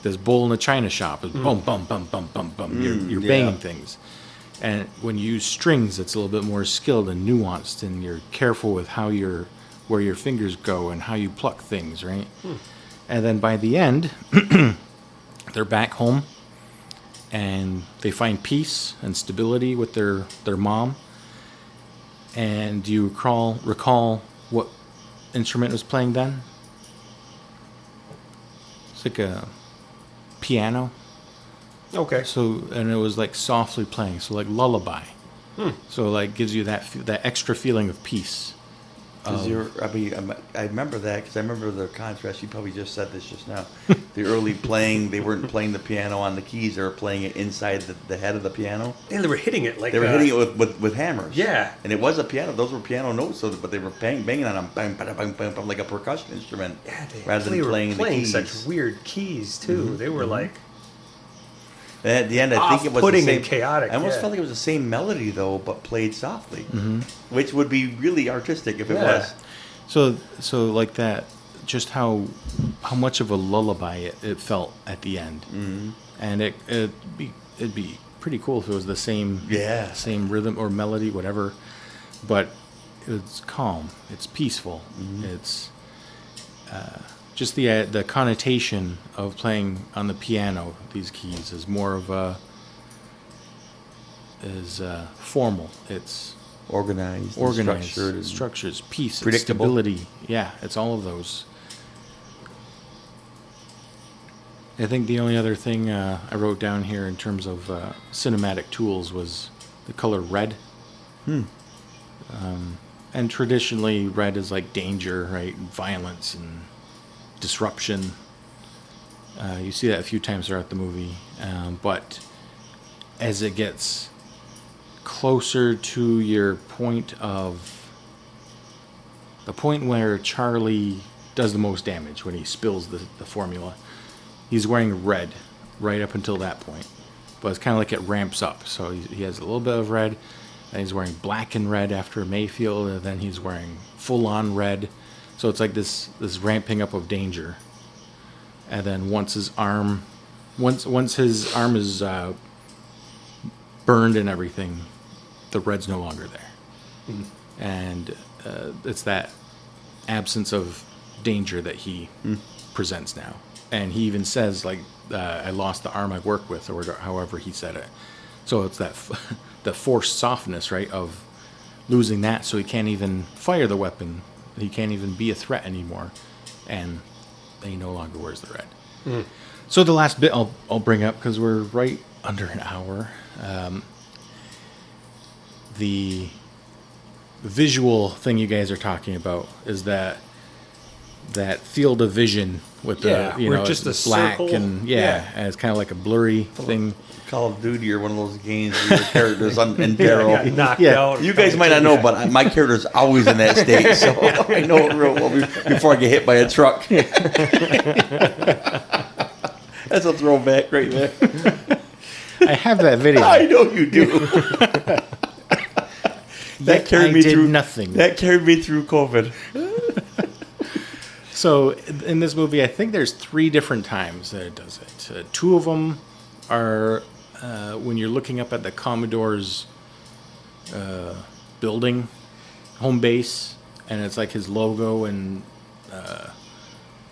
this bowl in a china shop. Is bum bum bum bum bum bum. You're banging things, and when you use strings, it's a little bit more skilled and nuanced, and you're careful with where your fingers go and how you pluck things, right? And then by the end, they're back home, and they find peace and stability with their mom. And do you recall what instrument was playing then? It's like a piano. Okay. So, and it was like softly playing, so like lullaby. So like gives you that extra feeling of peace. I remember that because I remember the contrast. You probably just said this just now. The early playing, they weren't playing the piano on the keys; they were playing it inside the head of the piano. And they were hitting it like They were hitting it with hammers. Yeah. And it was a piano; those were piano notes. But they were banging on them, bang, bang, bang, bang, bang, like a percussion instrument, rather than playing the keys. Such weird keys too. They were like. And at the end, I think it was the Off-putting same. and chaotic. I almost yeah. felt like it was the same melody though, but played softly, which would be really artistic if it was. So like that, just how much of a lullaby it felt at the end, and it'd be pretty cool if it was the same rhythm or melody, whatever, but it's calm, it's peaceful, it's just the connotation of playing on the piano these keys is more of formal. It's Organized, structures, peace, predictable. stability. Yeah, it's all of those. I think the only other thing I wrote down here in terms of cinematic tools was the color red. And traditionally, red is like danger, right? Violence and disruption. You see that a few times throughout the movie. But as it gets closer to the point where Charlie does the most damage, when he spills the formula, he's wearing red right up until that point. But it's kind of like it ramps up. So he has a little bit of red, and he's wearing black and red after Mayfield, and then he's wearing full-on red. So it's like this ramping up of danger. And then once his arm is burned and everything, the red's no longer there. And it's that absence of danger that he presents now. And he even says, like, I lost the arm I work with, or however he said it. So it's that the forced softness, right, of losing that, so he can't even fire the weapon. He can't even be a threat anymore. And he no longer wears the red. So the last bit I'll bring up, because we're right under an hour. The visual thing you guys are talking about is that field of vision with the just it's a black circle. and and it's kind of like a blurry thing. Call of Duty or one of those games where your character's in peril. Got knocked out. You guys might not know, but my character's always in that state, so I know it real well before I get hit by a truck. That's a throwback right there. I have that video. I know you do. That carried me through nothing. That carried me through COVID. So in this movie, I think there's 3 different times that it does it. 2 of them are when you're looking up at the Commodore's building home base, and it's like his logo and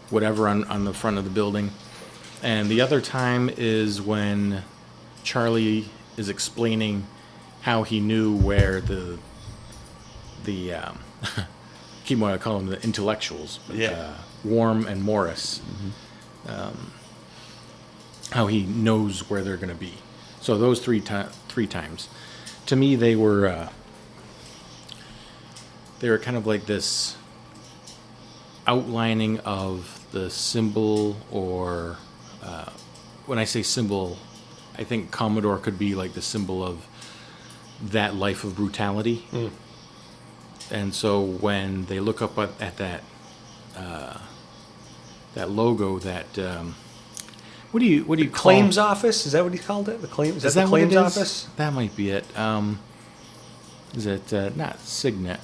whatever on the front of the building. And the other time is when Charlie is explaining how he knew where the keep what I call them the intellectuals, but, Worm and Morris, how he knows where they're going to be. So those three times, to me, they were kind of like this outlining of the symbol, or when I say symbol, I think Commodore could be like the symbol of that life of brutality. And so when they look up at that that logo, that what do you call Claims office? Is that what he called it? The claims? Is that the claims office? That might be it. Is it not Signet?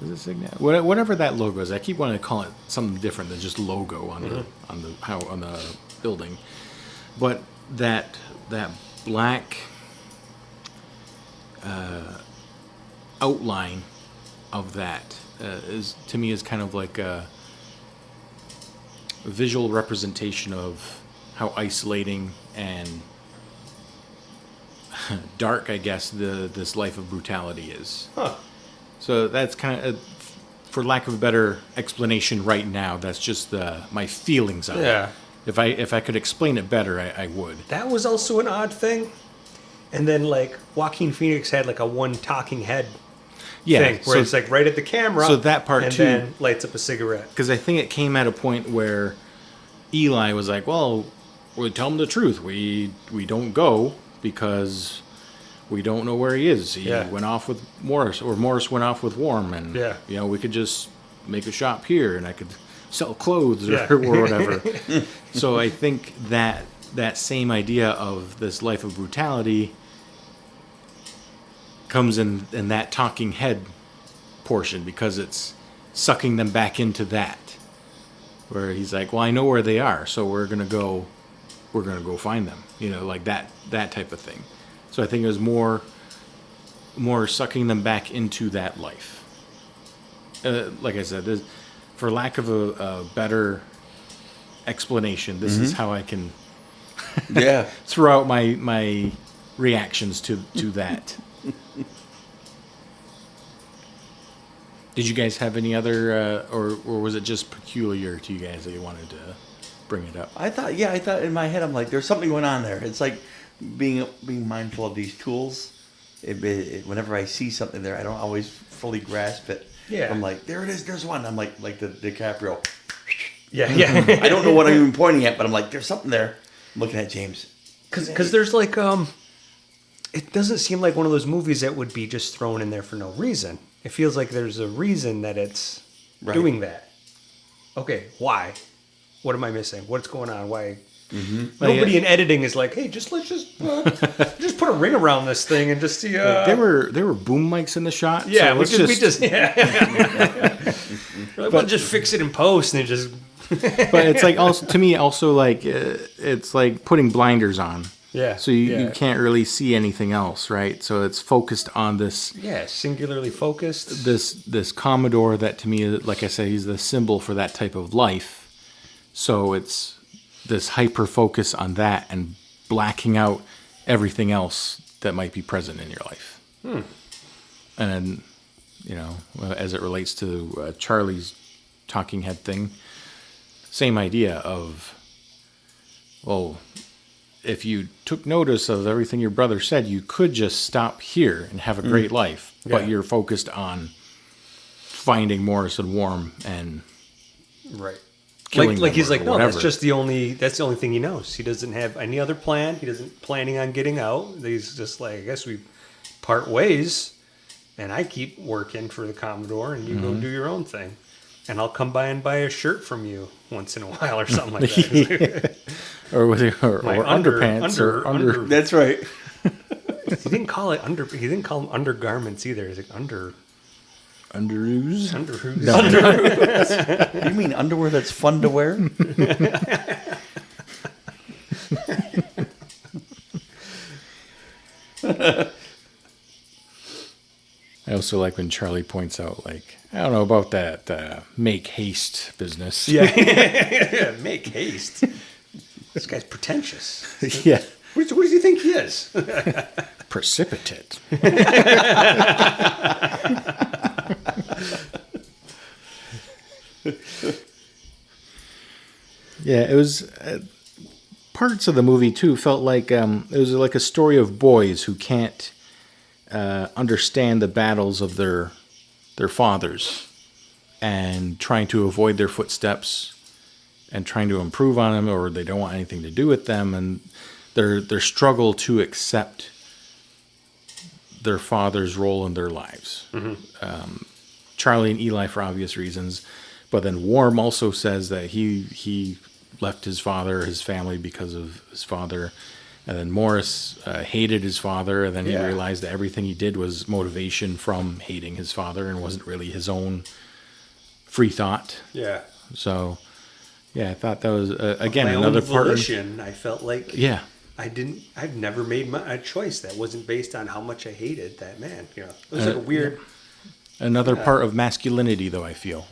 Is it Signet? Whatever that logo is, I keep wanting to call it something different than just logo on the building. But that black outline of that is, to me, is kind of like a visual representation of how isolating and dark, I guess, this life of brutality is. Huh. So that's kind of, for lack of a better explanation right now, that's just my feelings on it. If I could explain it better, I would. That was also an odd thing. And then, like, Joaquin Phoenix had, like, a one talking head thing, where it's, like, right at the camera. So that part, and too. And then lights up a cigarette. Because I think it came at a point where Eli was like, well, we'll tell him the truth. We don't go because we don't know where he is. He went off with Morris, or Morris went off with Worm, and we could just make a shop here, and I could sell clothes or whatever. So I think that same idea of this life of brutality comes in that talking head portion, because it's sucking them back into that, where he's like, well, I know where they are, so we're gonna go find them, like that type of thing. So I think it was more sucking them back into that life. Like I said, for lack of a better explanation, this is how I can throw out my reactions to that. Did you guys have any other, or was it just peculiar to you guys that you wanted to bring it up? I thought in my head, I'm like, there's something going on there. It's like being mindful of these tools. Whenever I see something there, I don't always fully grasp it. Yeah. I'm like, there it is. There's one. I'm like the DiCaprio. Yeah. I don't know what I'm even pointing at, but I'm like, there's something there. I'm looking at James. Because there's like, it doesn't seem like one of those movies that would be just thrown in there for no reason. It feels like there's a reason that it's doing that. Okay, why? What am I missing? What's going on? Why? Nobody in editing is like, hey, let's just put a ring around this thing and just see. There were boom mics in the shot. Yeah, so we just like, we'll just fix it in post and it just. But it's like, also to me, also like it's like putting blinders on. Yeah. So you can't really see anything else, right? So it's focused on this. Yeah, singularly focused. This Commodore that, to me, like I said, he's the symbol for that type of life. So it's this hyper focus on that and blacking out everything else that might be present in your life. And as it relates to Charlie's talking head thing, same idea of, well, if you took notice of everything your brother said, you could just stop here and have a great life. But you're focused on finding Morris and Worm and killing like them he's like, no, whatever. that's the only thing he knows. He doesn't have any other plan. He doesn't planning on getting out. He's just like, I guess we part ways, and I keep working for the Commodore, and you go do your own thing. And I'll come by and buy a shirt from you once in a while, or something like that. or underpants or under. That's right. He didn't call it under. He didn't call them undergarments either. He's like Underoos. underoos. You mean underwear that's fun to wear? I also like when Charlie points out, like, I don't know about that make haste business. Yeah. Make haste. This guy's pretentious. Yeah. What does he think he is? Precipitate. Yeah, it was... parts of the movie, too, felt like it was like a story of boys who can't understand the battles of their fathers and trying to avoid their footsteps and trying to improve on them, or they don't want anything to do with them, and their struggle to accept their father's role in their lives. Mm-hmm. Charlie and Eli for obvious reasons, but then Warm also says that he left his father, his family, because of his father. And then Morris hated his father, and then he realized that everything he did was motivation from hating his father and wasn't really his own free thought. Yeah. So, yeah, I thought that was, again, my another own part of... volition, I felt like I've never made a choice that wasn't based on how much I hated that man. You know, it was like a weird... Another part of masculinity, though, I feel,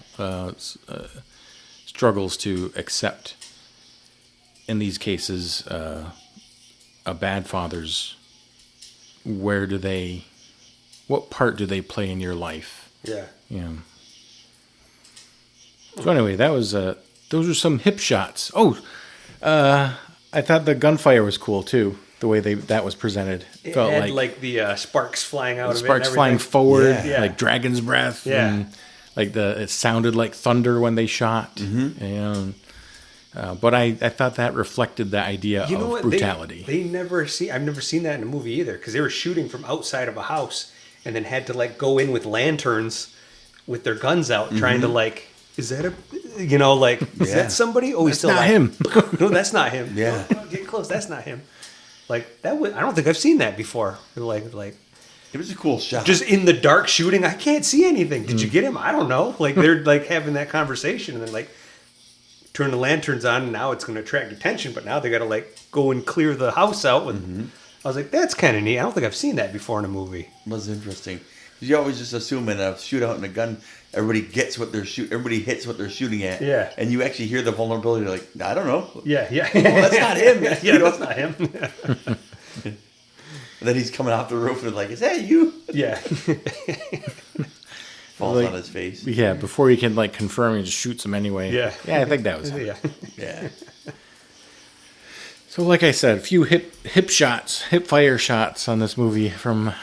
struggles to accept, in these cases, a bad father's, what part do they play in your life? Yeah. Yeah. So anyway, that was, those were some hip shots. Oh, I thought the gunfire was cool, too. The way that was presented. It felt had like the sparks flying out of it. Sparks flying forward, Yeah. like dragon's breath. Yeah. And like it sounded like thunder when they shot. Mm-hmm. And, but I thought that reflected the idea of brutality. I've never seen that in a movie either, because they were shooting from outside of a house and then had to like go in with lanterns with their guns out, trying to like, is that is that somebody? Oh, he's still not alive. him. No, that's not him. Yeah. No, get close. That's not him. Like that I don't think I've seen that before. Like It was a cool shot. just in the dark shooting. I can't see anything. Did you get him? I don't know. Like they're like having that conversation and then like turn the lanterns on and now it's going to attract attention. But now they got to like go and clear the house out. With, I was like, that's kind of neat. I don't think I've seen that before in a movie. It was interesting. You always just assume in a shootout in a gun, everybody gets what they're everybody hits what they're shooting at. Yeah. And you actually hear the vulnerability. You're like, I don't know. Yeah. Well, that's not him. Yeah, that's not him. And then he's coming off the roof and like, is that you? Yeah. Falls Like, on his face. Yeah, before he can like confirm, he just shoots him anyway. Yeah. Yeah, I think that was him. Yeah. Yeah. So like I said, a few hip fire shots on this movie from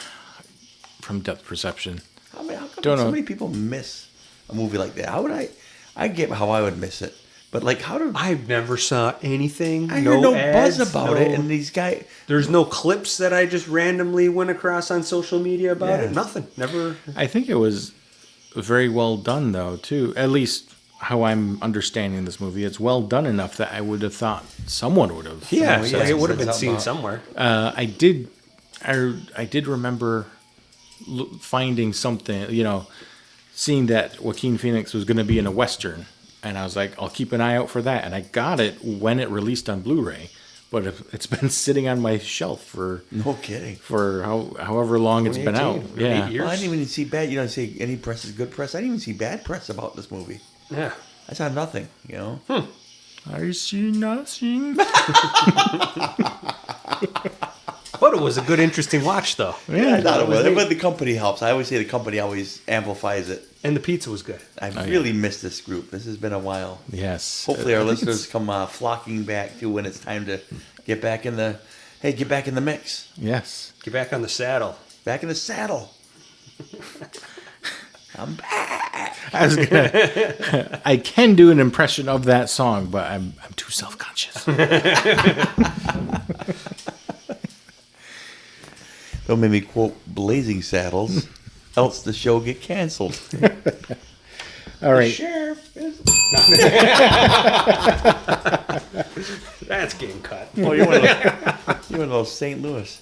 depth perception. How come Don't know. so many people miss a movie like that? How would I get how I would miss it. But like, how do I've never saw anything. I hear no ads, buzz about it? And these guys, there's no clips that I just randomly went across on social media about Yeah. it. Nothing. Never. I think it was very well done, though, too. At least how I'm understanding this movie. It's well done enough that I would have thought someone would have. Yeah, yeah, it would have been something seen about- somewhere. I did remember finding something, seeing that Joaquin Phoenix was going to be in a Western. And I was like, I'll keep an eye out for that. And I got it when it released on Blu-ray. But it's been sitting on my shelf for no kidding. however long it's been out. 2018, Yeah. 8 years. Well, I didn't even see bad. You know, say any press is good press. I didn't even see bad press about this movie. Yeah. I saw nothing. You know. I see nothing. But it was a good, interesting watch, though. Yeah, I thought it was, neat. but the company helps. I always say the company always amplifies it. And the pizza was good. I've really missed this group. This has been a while. Yes. Hopefully, our I think listeners come flocking back to when it's time to get back in the mix, Yes. Get back on the saddle. back in the saddle. I'm back. I can do an impression of that song, but I'm too self-conscious. Don't make me quote Blazing Saddles, else the show get canceled. All right. Sheriff is... That's getting cut. Oh, you're one of those St. Louis.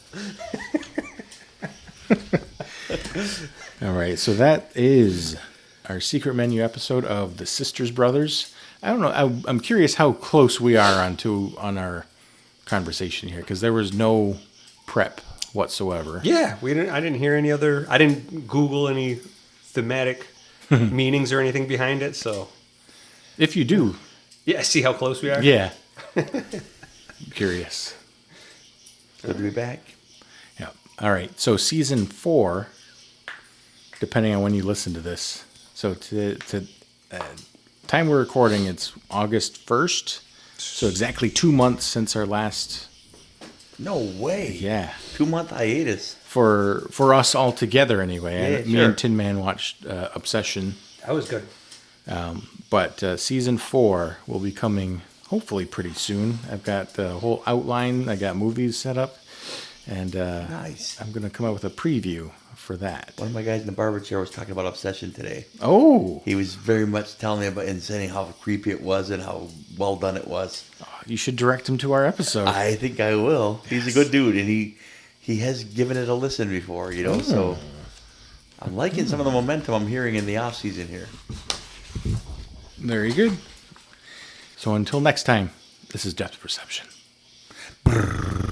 All right. So that is our secret menu episode of The Sisters Brothers. I don't know. I'm curious how close we are on our conversation here, because there was no prep whatsoever. Yeah, I didn't hear any other. I didn't Google any thematic meanings or anything behind it. So If you do, yeah, see how close we are. yeah. Curious. Good to be back. Yeah. All right. So season 4, depending on when you listen to this. So time we're recording, it's August 1st. So exactly 2 months since our last. No way. Yeah. 2-month hiatus. For us all together, anyway. Yeah, Me sure. and Tin Man watched Obsession. That was good. But season 4 will be coming hopefully pretty soon. I've got the whole outline. I got movies set up. And Nice. I'm going to come out with a preview for that. One of my guys in the barber chair was talking about Obsession today. Oh, He was very much telling me about and saying how creepy it was and how well done it was. you should direct him to our episode. I think I will. He's a good dude, and he has given it a listen before, you know. So I'm liking some of the momentum I'm hearing in the off season here. Very good. So until next time, this is Depth Perception. Brrr.